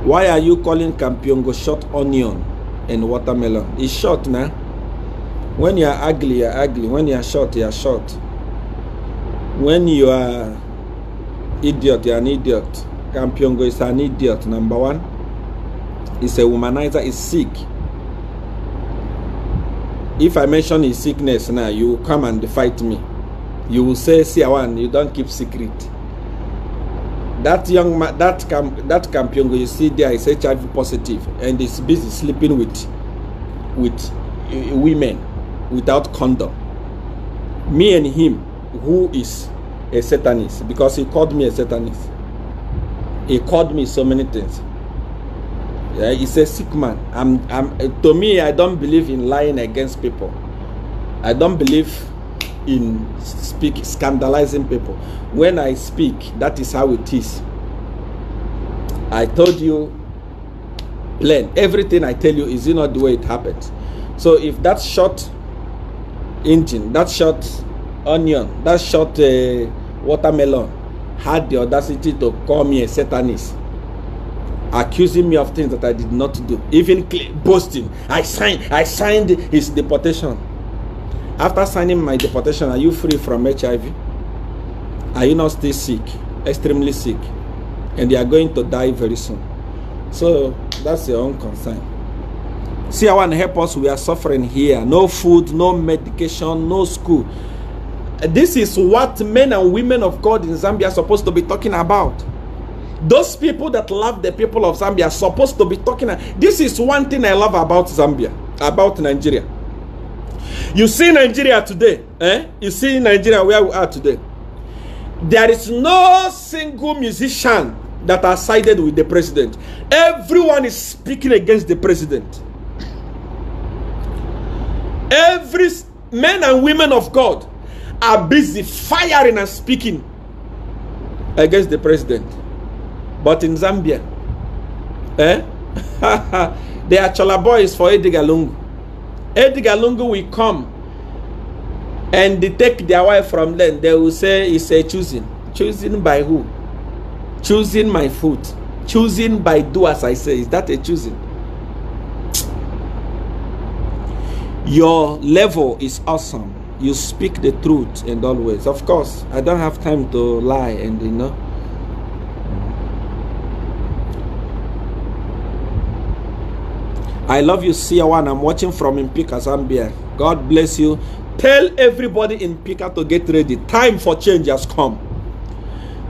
Speaker 2: Why are you calling Kampiongo short onion and watermelon? It's short now. When you are ugly, you're ugly. When you are short, you are short. When you are idiot, you're an idiot. Kampiongo is an idiot, number one. He's a womanizer, he's sick. If I mention his sickness now, you will come and fight me. You will say, Siawan, you don't keep secret. That young man, that Kampiongo you see there is HIV positive and is busy sleeping with women without condom. Me and him, who is a Satanist, because he called me a Satanist. He called me so many things. Yeah, he's a sick man. To me, I don't believe in lying against people. I don't believe in scandalizing people. When I speak, that is how it is. I told you plain. Everything I tell you is not the way it happens. So if that short engine, that short onion, that short watermelon had the audacity to call me a Satanist, accusing me of things that I did not do, even boasting, I signed his deportation. After signing my deportation, are you free from HIV? Are you not still sick, extremely sick, and you are going to die very soon? So that's your own concern. See, I want to help us. We are suffering here. No food, no medication, no school. This is what men and women of God in Zambia are supposed to be talking about. Those people that love the people of Zambia are supposed to be talking. This is one thing I love about Zambia, about Nigeria. You see Nigeria today, You see Nigeria where we are today. There is no single musician that are sided with the president. Everyone is speaking against the president. Every men and women of God are busy firing and speaking against the president. But in Zambia, they are chola boys for Edgar Lungu. Edgar Lungu will come and they take their wife from them. They will say it's a choosing. Choosing by who? Choosing my food. Choosing by do as I say. Is that a choosing? Your level is awesome. You speak the truth and always. Of course, I don't have time to lie and I love you, Seer One. I'm watching from Impika, Zambia. God bless you. Tell everybody in Pika to get ready. Time for change has come.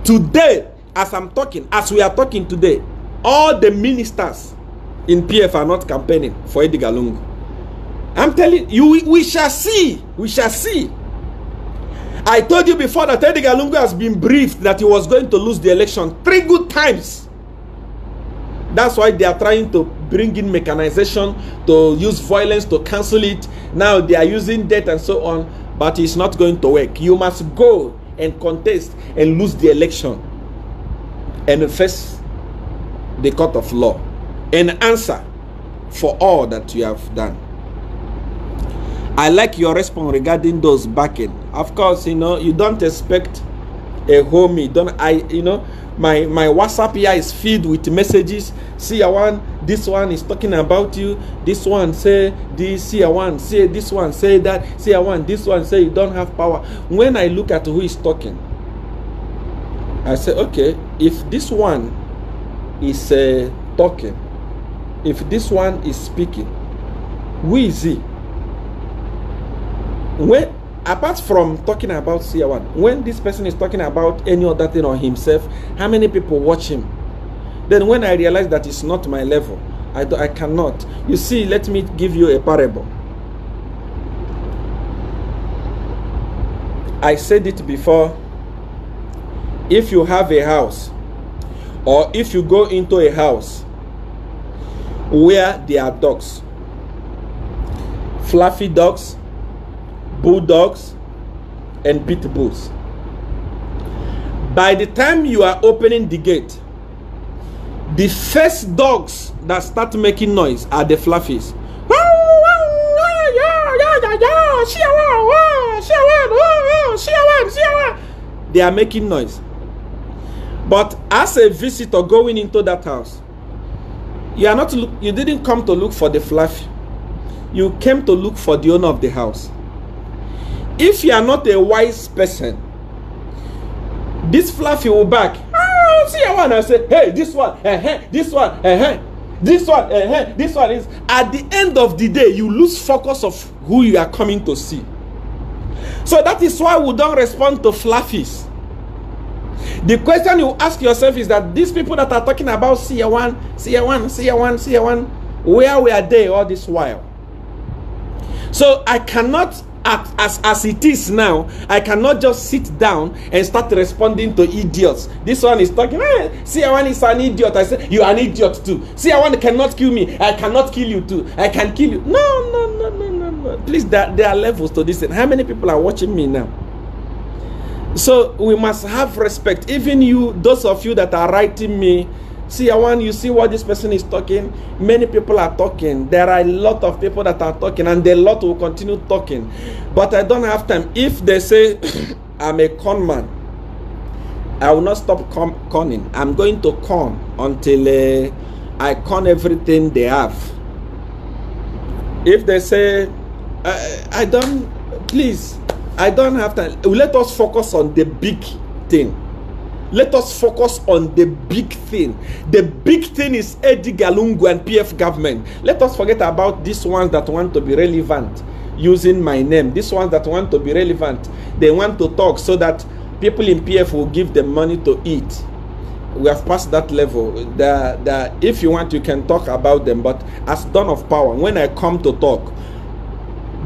Speaker 2: Today, as we are talking today, all the ministers in PF are not campaigning for Edgar Lungu. I'm telling you, we shall see. We shall see. I told you before that Edgar Lungu has been briefed that he was going to lose the election 3 good times. That's why they are trying to bring in mechanization, to use violence to cancel it. Now they are using death and so on, but it's not going to work. You must go and contest and lose the election and face the court of law and answer for all that you have done. I like your response regarding those backing. Of course, you know, you don't expect a homie. My WhatsApp here is filled with messages. Seer One, this one is talking about you. This one say this. Seer One say this one, say that. Seer One, this one say you don't have power. When I look at who is talking, I say, okay, if this one is talking, if this one is speaking, who is he? When, apart from talking about Seer One, when this person is talking about any other thing on himself, how many people watch him? Then when I realize that it's not my level, I cannot. You see, let me give you a parable. I said it before. If you have a house, or if you go into a house where there are dogs, fluffy dogs, bulldogs, and pit bulls, by the time you are opening the gate, the first dogs that start making noise are the fluffies. They are making noise. But as a visitor going into that house, you didn't come to look for the fluffy. You came to look for the owner of the house. If you are not a wise person, this fluffy will back. Seer One, I say, hey, this one, this one, this one, this one is. At the end of the day, you lose focus of who you are coming to see. So that is why we don't respond to fluffies. The question you ask yourself is that these people that are talking about Seer One, Seer One, Seer One, Seer One, where were they all this while? So I cannot, as it is now, I cannot just sit down and start responding to idiots. This one is talking, Seer One is an idiot. I say, you are an idiot too. Seer One cannot kill me. I cannot kill you too. I can kill you. No. Please, there are levels to this. How many people are watching me now? So we must have respect. Even you, those of you that are writing me, Seer One, you see what this person is talking? Many people are talking. There are a lot of people that are talking, and a lot will continue talking. But I don't have time. If they say I'm a con man, I will not stop conning. I'm going to con until I con everything they have. If they say I don't, please, I don't have time. Let us focus on the big thing. Let us focus on the big thing. The big thing is Edgar Lungu and PF government. Let us forget about these ones that want to be relevant using my name. These ones that want to be relevant, they want to talk so that people in PF will give them money to eat. We have passed that level. If you want, you can talk about them. But as Dawn of Power, when I come to talk,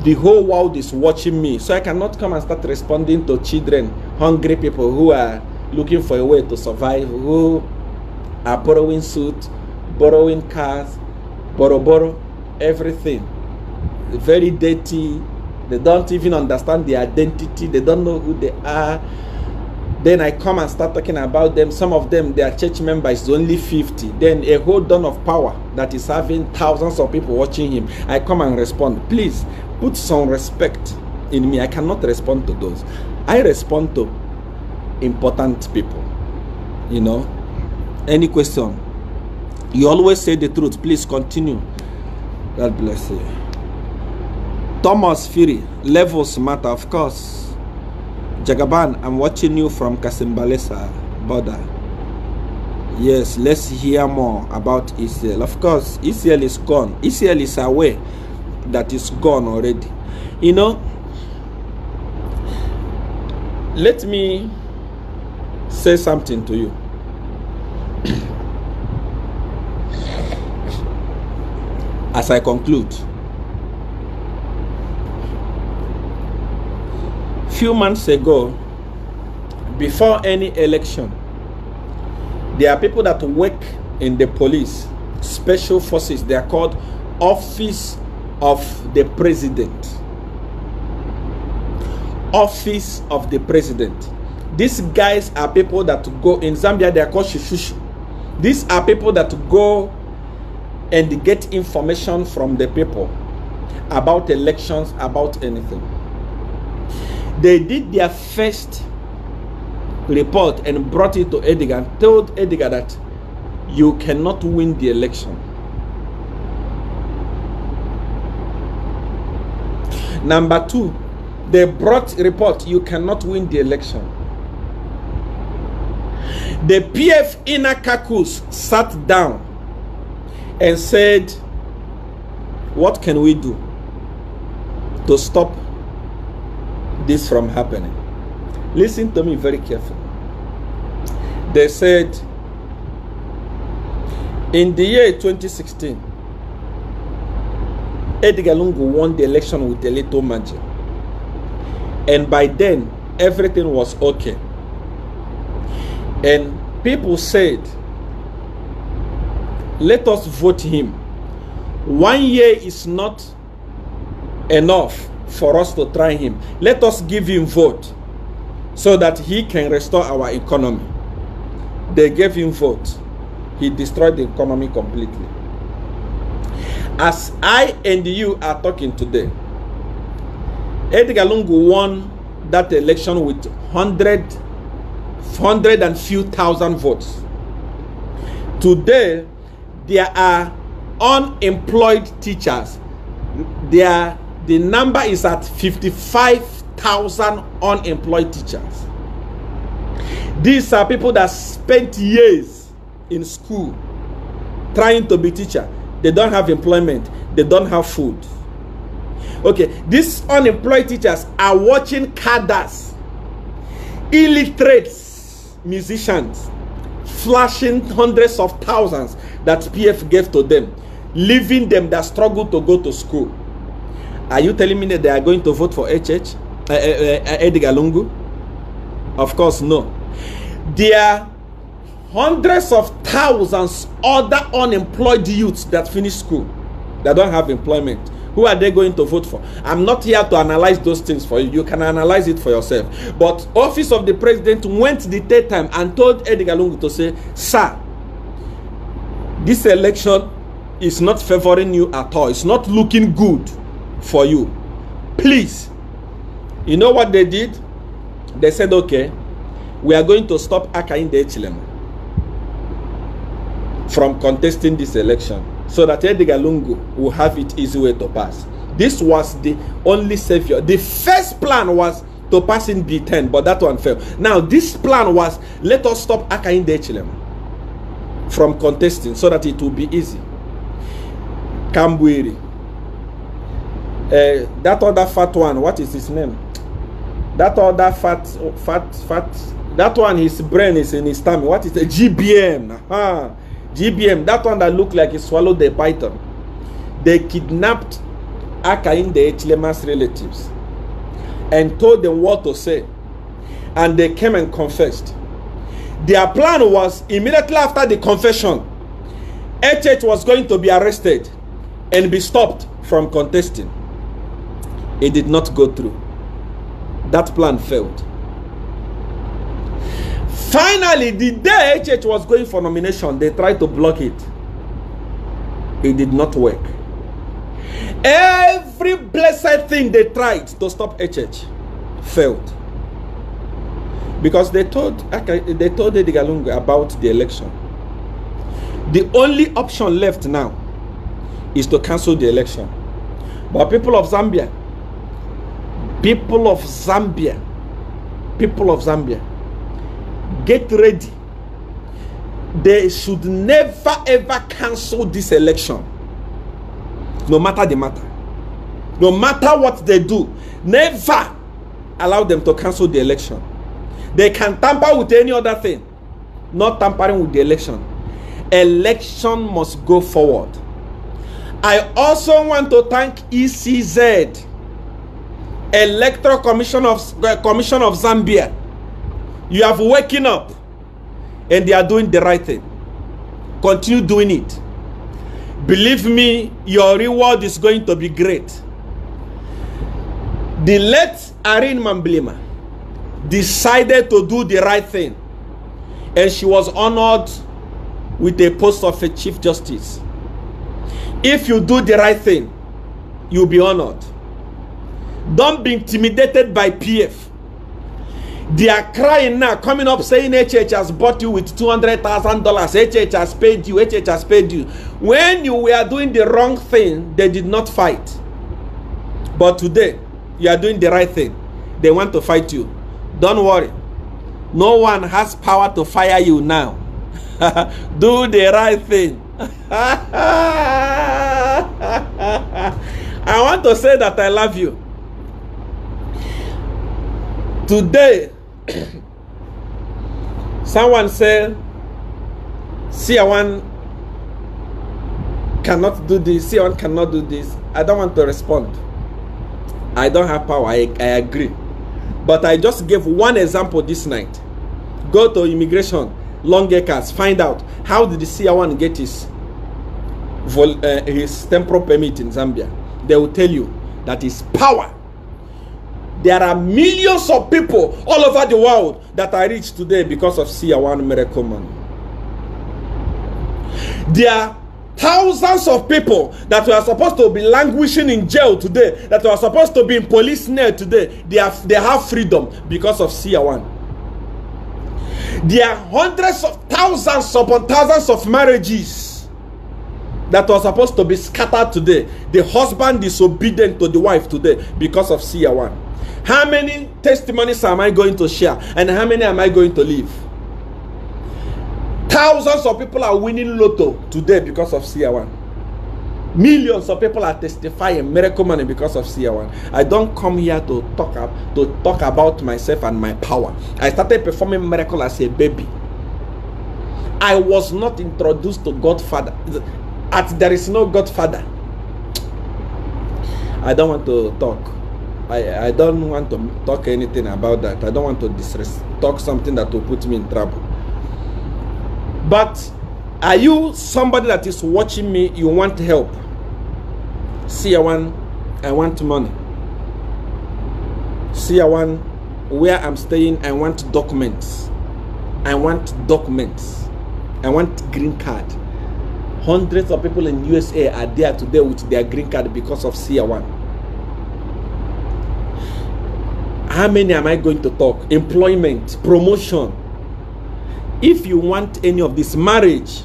Speaker 2: the whole world is watching me. So I cannot come and start responding to children, hungry people who are looking for a way to survive, who are borrowing suits, borrowing cars, borrow everything. Very dirty. They don't even understand their identity. They don't know who they are. Then I come and start talking about them. Some of them, their church member is only 50. Then a whole Dawn of Power that is having thousands of people watching him, I come and respond. Please put some respect in me. I cannot respond to those. I respond to important people. You know, any question, you always say the truth. Please continue. God bless you. Thomas Fury, levels matter, of course. Jagaban, I'm watching you from Kasimbalesa border. Yes, let's hear more about ECL. Of course, ECL is gone. ECL is aware that it's gone already. You know, let me say something to you. As I conclude, few months ago, before any election, there are people that work in the police, special forces. They are called Office of the President. Office of the President. These guys are people that go in Zambia. They are called Shishushi. These are people that go and get information from the people about elections, about anything. They did their first report and brought it to Edgar and told Edgar that you cannot win the election. Number two, they brought a report, you cannot win the election. The PF inner caucus sat down and said, what can we do to stop this from happening? Listen to me very carefully. They said, in the year 2016, Edgar Lungu won the election with a little margin. And by then, everything was okay. And people said, let us vote him. 1 year is not enough for us to try him. Let us give him vote so that he can restore our economy. They gave him vote. He destroyed the economy completely. As I and you are talking today, Edgar Lungu won that election with 100 and few thousand votes. Today, there are unemployed teachers. The number is at 55,000 unemployed teachers. These are people that spent years in school trying to be teacher. They don't have employment. They don't have food. Okay, these unemployed teachers are watching cadres, illiterates, musicians, flashing hundreds of thousands that PF gave to them, leaving them that struggle to go to school. Are you telling me that they are going to vote for Edgar Lungu? Of course, no. There are hundreds of thousands other unemployed youths that finish school that don't have employment. Who are they going to vote for? I'm not here to analyze those things for you. You can analyze it for yourself. But Office of the President went the third time and told Edgar Lungu to say, sir, this election is not favoring you at all. It's not looking good for you. Please. You know what they did? They said, okay, we are going to stop Davi-tech-media from contesting this election so that Edgar Lungu will have it easy way to pass. This was the only savior. The first plan was to pass in B10, but that one failed. Now, this plan was, let us stop Davi-tech-media from contesting so that it will be easy. Kambwiri. That other fat one, what is his name? That other fat, that one, his brain is in his tummy. What is the GBM? GBM, that one that looked like he swallowed the python. They kidnapped Davi-tech-media's relatives and told them what to say. And they came and confessed. Their plan was, immediately after the confession, HH was going to be arrested and be stopped from contesting. It did not go through. That plan failed. Finally, the day HH was going for nomination, they tried to block it. It did not work. Every blessed thing they tried to stop HH failed. Because they told Edgar Lungu about the election. The only option left now is to cancel the election. But people of Zambia, get ready. they should never ever cancel this election. No matter the matter. No matter what they do, never allow them to cancel the election. They can tamper with any other thing, not tampering with the election. Election must go forward. I also want to thank ECZ, Electoral Commission of Zambia. You have waken up and they are doing the right thing. Continue doing it. Believe me, your reward is going to be great. The late Irene Mamblima decided to do the right thing, and she was honored with the post of a Chief Justice. If you do the right thing, you'll be honored. Don't be intimidated by PF. They are crying now, coming up saying HH has bought you with $200,000. HH has paid you. HH has paid you. When you were doing the wrong thing, they did not fight. But today, you are doing the right thing. They want to fight you. Don't worry. No one has power to fire you now. Do the right thing. I want to say that I love you. Today, someone said, C1 cannot do this, C1 cannot do this. I don't want to respond. I don't have power, I agree. But I just gave one example this night. Go to immigration, Long Acres, find out how did the C1 get his temporal permit in Zambia. They will tell you that is power. There are millions of people all over the world that are rich today because of C1 miracle money. There are thousands of people that were supposed to be languishing in jail today, that were supposed to be in police net today. They have freedom because of C1. There are hundreds of thousands upon thousands of marriages that were supposed to be scattered today. The husband is disobedient to the wife today because of C1. How many testimonies am I going to share, and how many am I going to leave? Thousands of people are winning lotto today because of C1. Millions of people are testifying miracle money because of C1. I don't come here to talk about myself and my power. I started performing miracle as a baby. I was not introduced to Godfather. There is no Godfather. I don't want to talk. I don't want to talk anything about that. I don't want to talk something that will put me in trouble. But are you somebody that is watching me, you want help? C1, I want money. C1, where I'm staying, I want documents. I want documents. I want green card. Hundreds of people in USA are there today with their green card because of C1. How many am I going to talk? Employment, promotion. If you want any of this, marriage,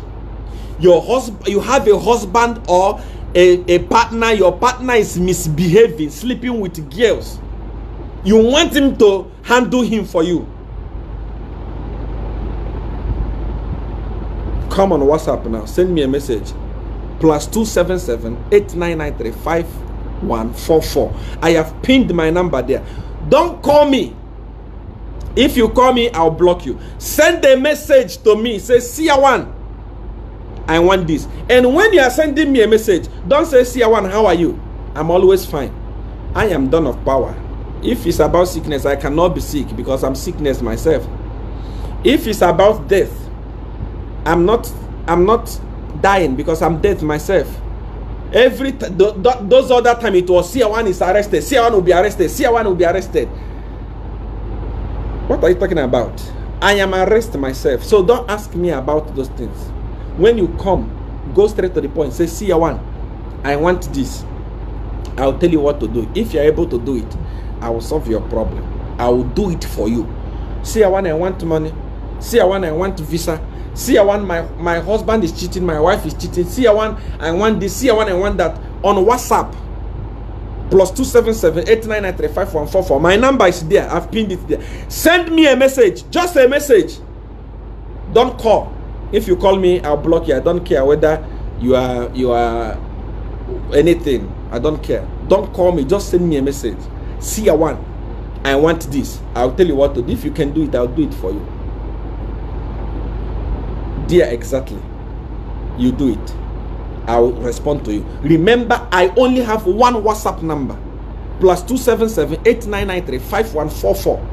Speaker 2: your husband, you have a husband or a partner, your partner is misbehaving, sleeping with girls. You want him to handle him for you. Come on WhatsApp now, send me a message. +277 8993 5144. I have pinned my number there. Don't call me. If you call me, I'll block you. Send a message to me. Say, C1, I want this. And when you are sending me a message, don't say, C1, how are you? I'm always fine. I am done of power. If it's about sickness, I cannot be sick because I'm sickness myself. If it's about death, I'm not dying because I'm dead myself. Those other time it was C1 is arrested, C1 will be arrested, C1 will be arrested. What are you talking about? I am arrested myself. So don't ask me about those things. When you come, go straight to the point. Say, C1, I want this. I'll tell you what to do. If you're able to do it, I will solve your problem. I will do it for you. C1, I want money. C1, I want visa. C1, my husband is cheating, my wife is cheating. C1, I want this. C1, I want that. On WhatsApp, +277 8993 5144. My number is there. I've pinned it there. Send me a message. Just a message. Don't call. If you call me, I'll block you. I don't care whether you are anything. I don't care. Don't call me. Just send me a message. Seer one, I want this. I'll tell you what to do. If you can do it, I'll do it for you. Dear, exactly. You do it. I'll respond to you. Remember, I only have one WhatsApp number. +277 8993 5144.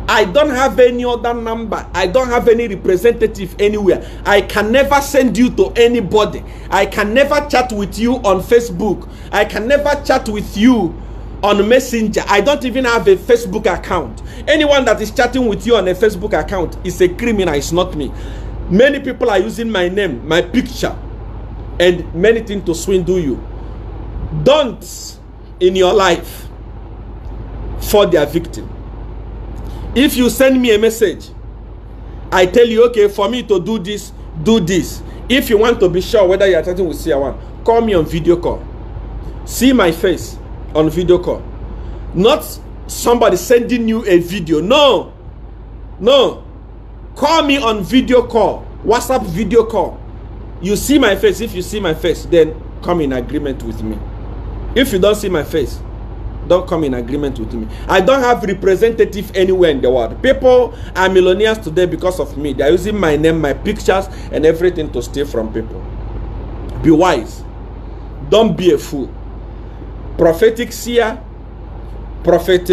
Speaker 2: I don't have any other number. I don't have any representative anywhere. I can never send you to anybody. I can never chat with you on Facebook. I can never chat with you on Messenger. I don't even have a Facebook account. Anyone that is chatting with you on a Facebook account is a criminal. It's not me. Many people are using my name, my picture, and many things to swindle you. Don't in your life for their victim. If you send me a message, I tell you, okay, for me to do this, do this. If you want to be sure whether you are chatting with Seer one, call me on video call. See my face on video call. Not somebody sending you a video. No. No. Call me on video call. WhatsApp video call. You see my face. If you see my face, then come in agreement with me. If you don't see my face, don't come in agreement with me. I don't have representative anywhere in the world. People are millionaires today because of me. They are using my name, my pictures, and everything to steal from people. Be wise. Don't be a fool. Prophetic seer, prophet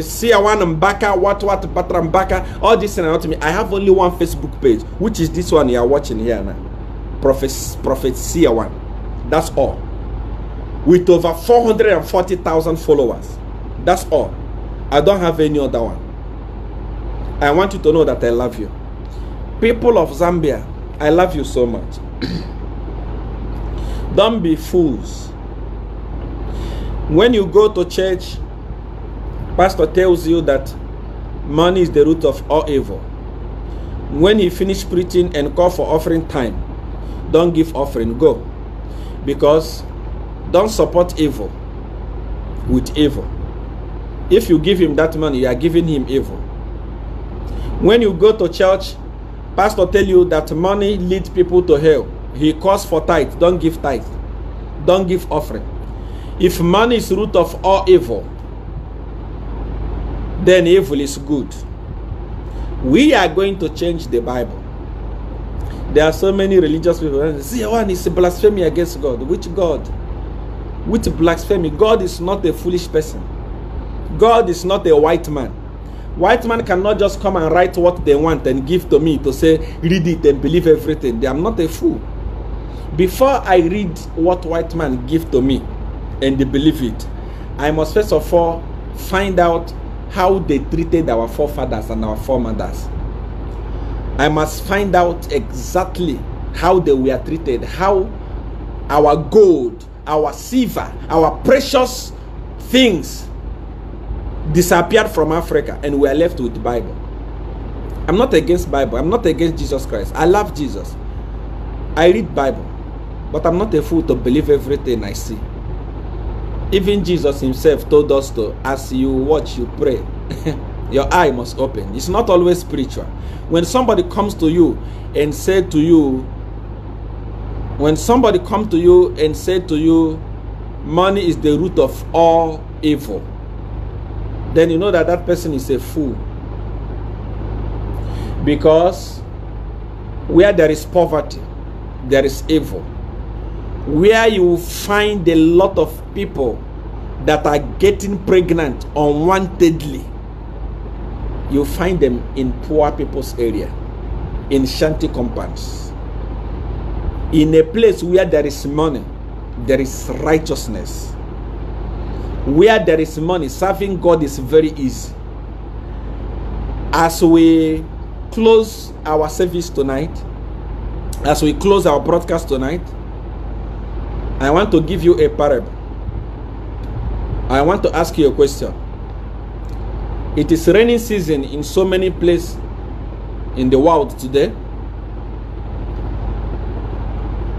Speaker 2: Seer one Mbaka, what Patra Mbaka, all this and not me. I have only one Facebook page, which is this one you are watching here now. Prophet Seer one. That's all. With over 440,000 followers. That's all. I don't have any other one. I want you to know that I love you. People of Zambia, I love you so much. Don't be fools. When you go to church, pastor tells you that money is the root of all evil. When he finished preaching and call for offering time, don't give offering, go. Because don't support evil with evil. If you give him that money, you are giving him evil. When you go to church, pastor tell you that money leads people to hell. He calls for tithe. Don't give tithe. Don't give offering. If money is root of all evil, then evil is good. We are going to change the Bible. There are so many religious people. See, one is blasphemy against God. Which God? Which blasphemy? God is not a foolish person. God is not a white man. White man cannot just come and write what they want and give to me to say, read it and believe everything. I'm not a fool. Before I read what white man give to me and they believe it, I must first of all find out how they treated our forefathers and our foremothers. I must find out exactly how they were treated, how our gold, our silver, our precious things disappeared from Africa and we are left with the Bible. I'm not against Bible. I'm not against Jesus Christ. I love Jesus. I read Bible. But I'm not a fool to believe everything I see. Even Jesus himself told us to, as you watch, you pray. Your eye must open. It's not always spiritual. When somebody comes to you and say to you, money is the root of all evil, then you know that that person is a fool. Because where there is poverty, there is evil. Where you find a lot of people that are getting pregnant unwantedly, you find them in poor people's area, in shanty compounds. In a place where there is money, there is righteousness. Where there is money, serving God is very easy. As we close our service tonight, as we close our broadcast tonight, I want to give you a parable. I want to ask you a question. It is raining season in so many places in the world today.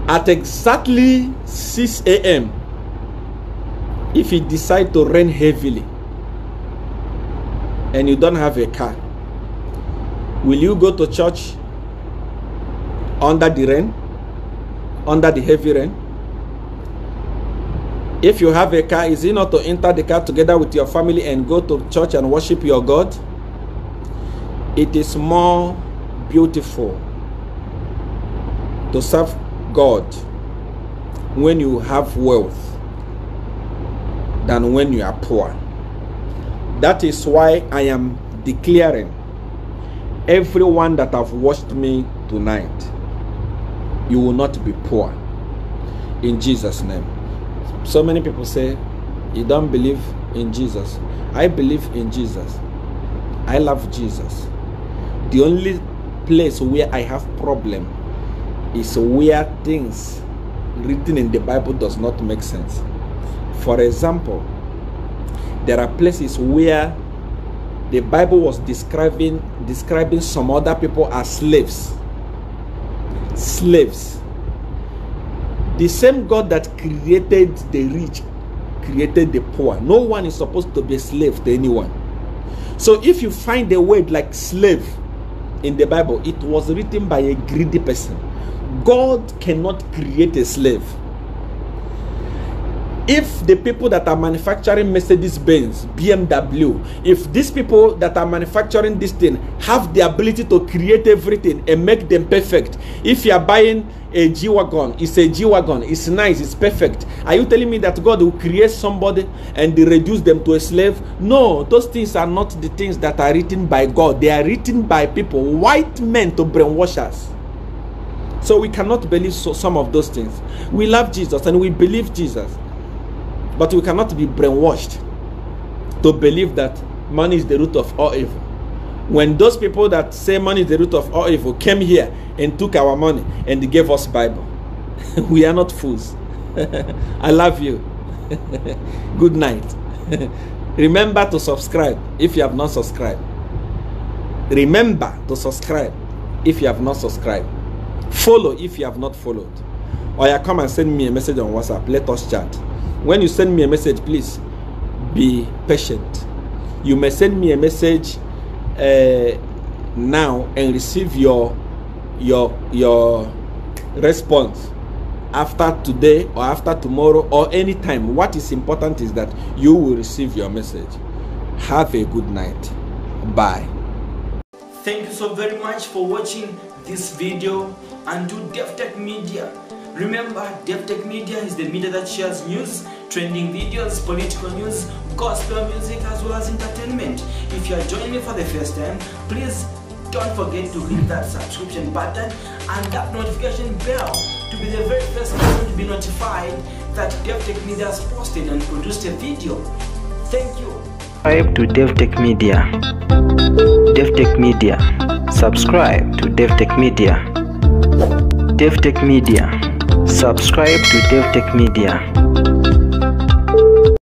Speaker 2: At exactly 6 a.m., if it decides to rain heavily and you don't have a car, will you go to church under the rain, under the heavy rain? If you have a car, is it not to enter the car together with your family and go to church and worship your God? It is more beautiful to serve God when you have wealth than when you are poor. That is why I am declaring, everyone that have watched me tonight, you will not be poor in Jesus' name. So many people say you don't believe in Jesus. I believe in Jesus. I love Jesus. The only place where I have problem is where things written in the Bible does not make sense. For example, there are places where the Bible was describing some other people as slaves. Slaves. The same God that created the rich created the poor. No one is supposed to be a slave to anyone. So if you find a word like slave in the Bible, it was written by a greedy person. God cannot create a slave. If the people that are manufacturing Mercedes-Benz, BMW, if these people that are manufacturing this thing have the ability to create everything and make them perfect, if you are buying a G-Wagon, it's a G-Wagon, it's nice, it's perfect, are you telling me that God will create somebody and they reduce them to a slave? No, those things are not the things that are written by God. They are written by people, white men, to brainwash us. So we cannot believe some of those things. We love Jesus and we believe Jesus, but we cannot be brainwashed to believe that money is the root of all evil. When those people that say money is the root of all evil came here and took our money and they gave us Bible, we are not fools. I love you. Good night. Remember to subscribe if you have not subscribed. Remember to subscribe if you have not subscribed. Follow if you have not followed. Or you come and send me a message on WhatsApp. Let us chat. When you send me a message, please be patient. You may send me a message now and receive your response after today or after tomorrow or anytime. What is important is that you will receive your message. Have a good night. Bye.
Speaker 1: Thank you so very much for watching this video, and to Davi-tech-media. Remember, Davi-tech-media is the media that shares news, trending videos, political news, gospel music, as well as entertainment. If you are joining me for the first time, please don't forget to hit that subscription button and that notification bell to be the very first person to be notified that Davi-tech-media has posted and produced a video. Thank you. Subscribe to Davi-tech-media. Davi-tech-media. Subscribe to Davi-tech-media. Davi-tech-media. Subscribe to Davi-tech-media.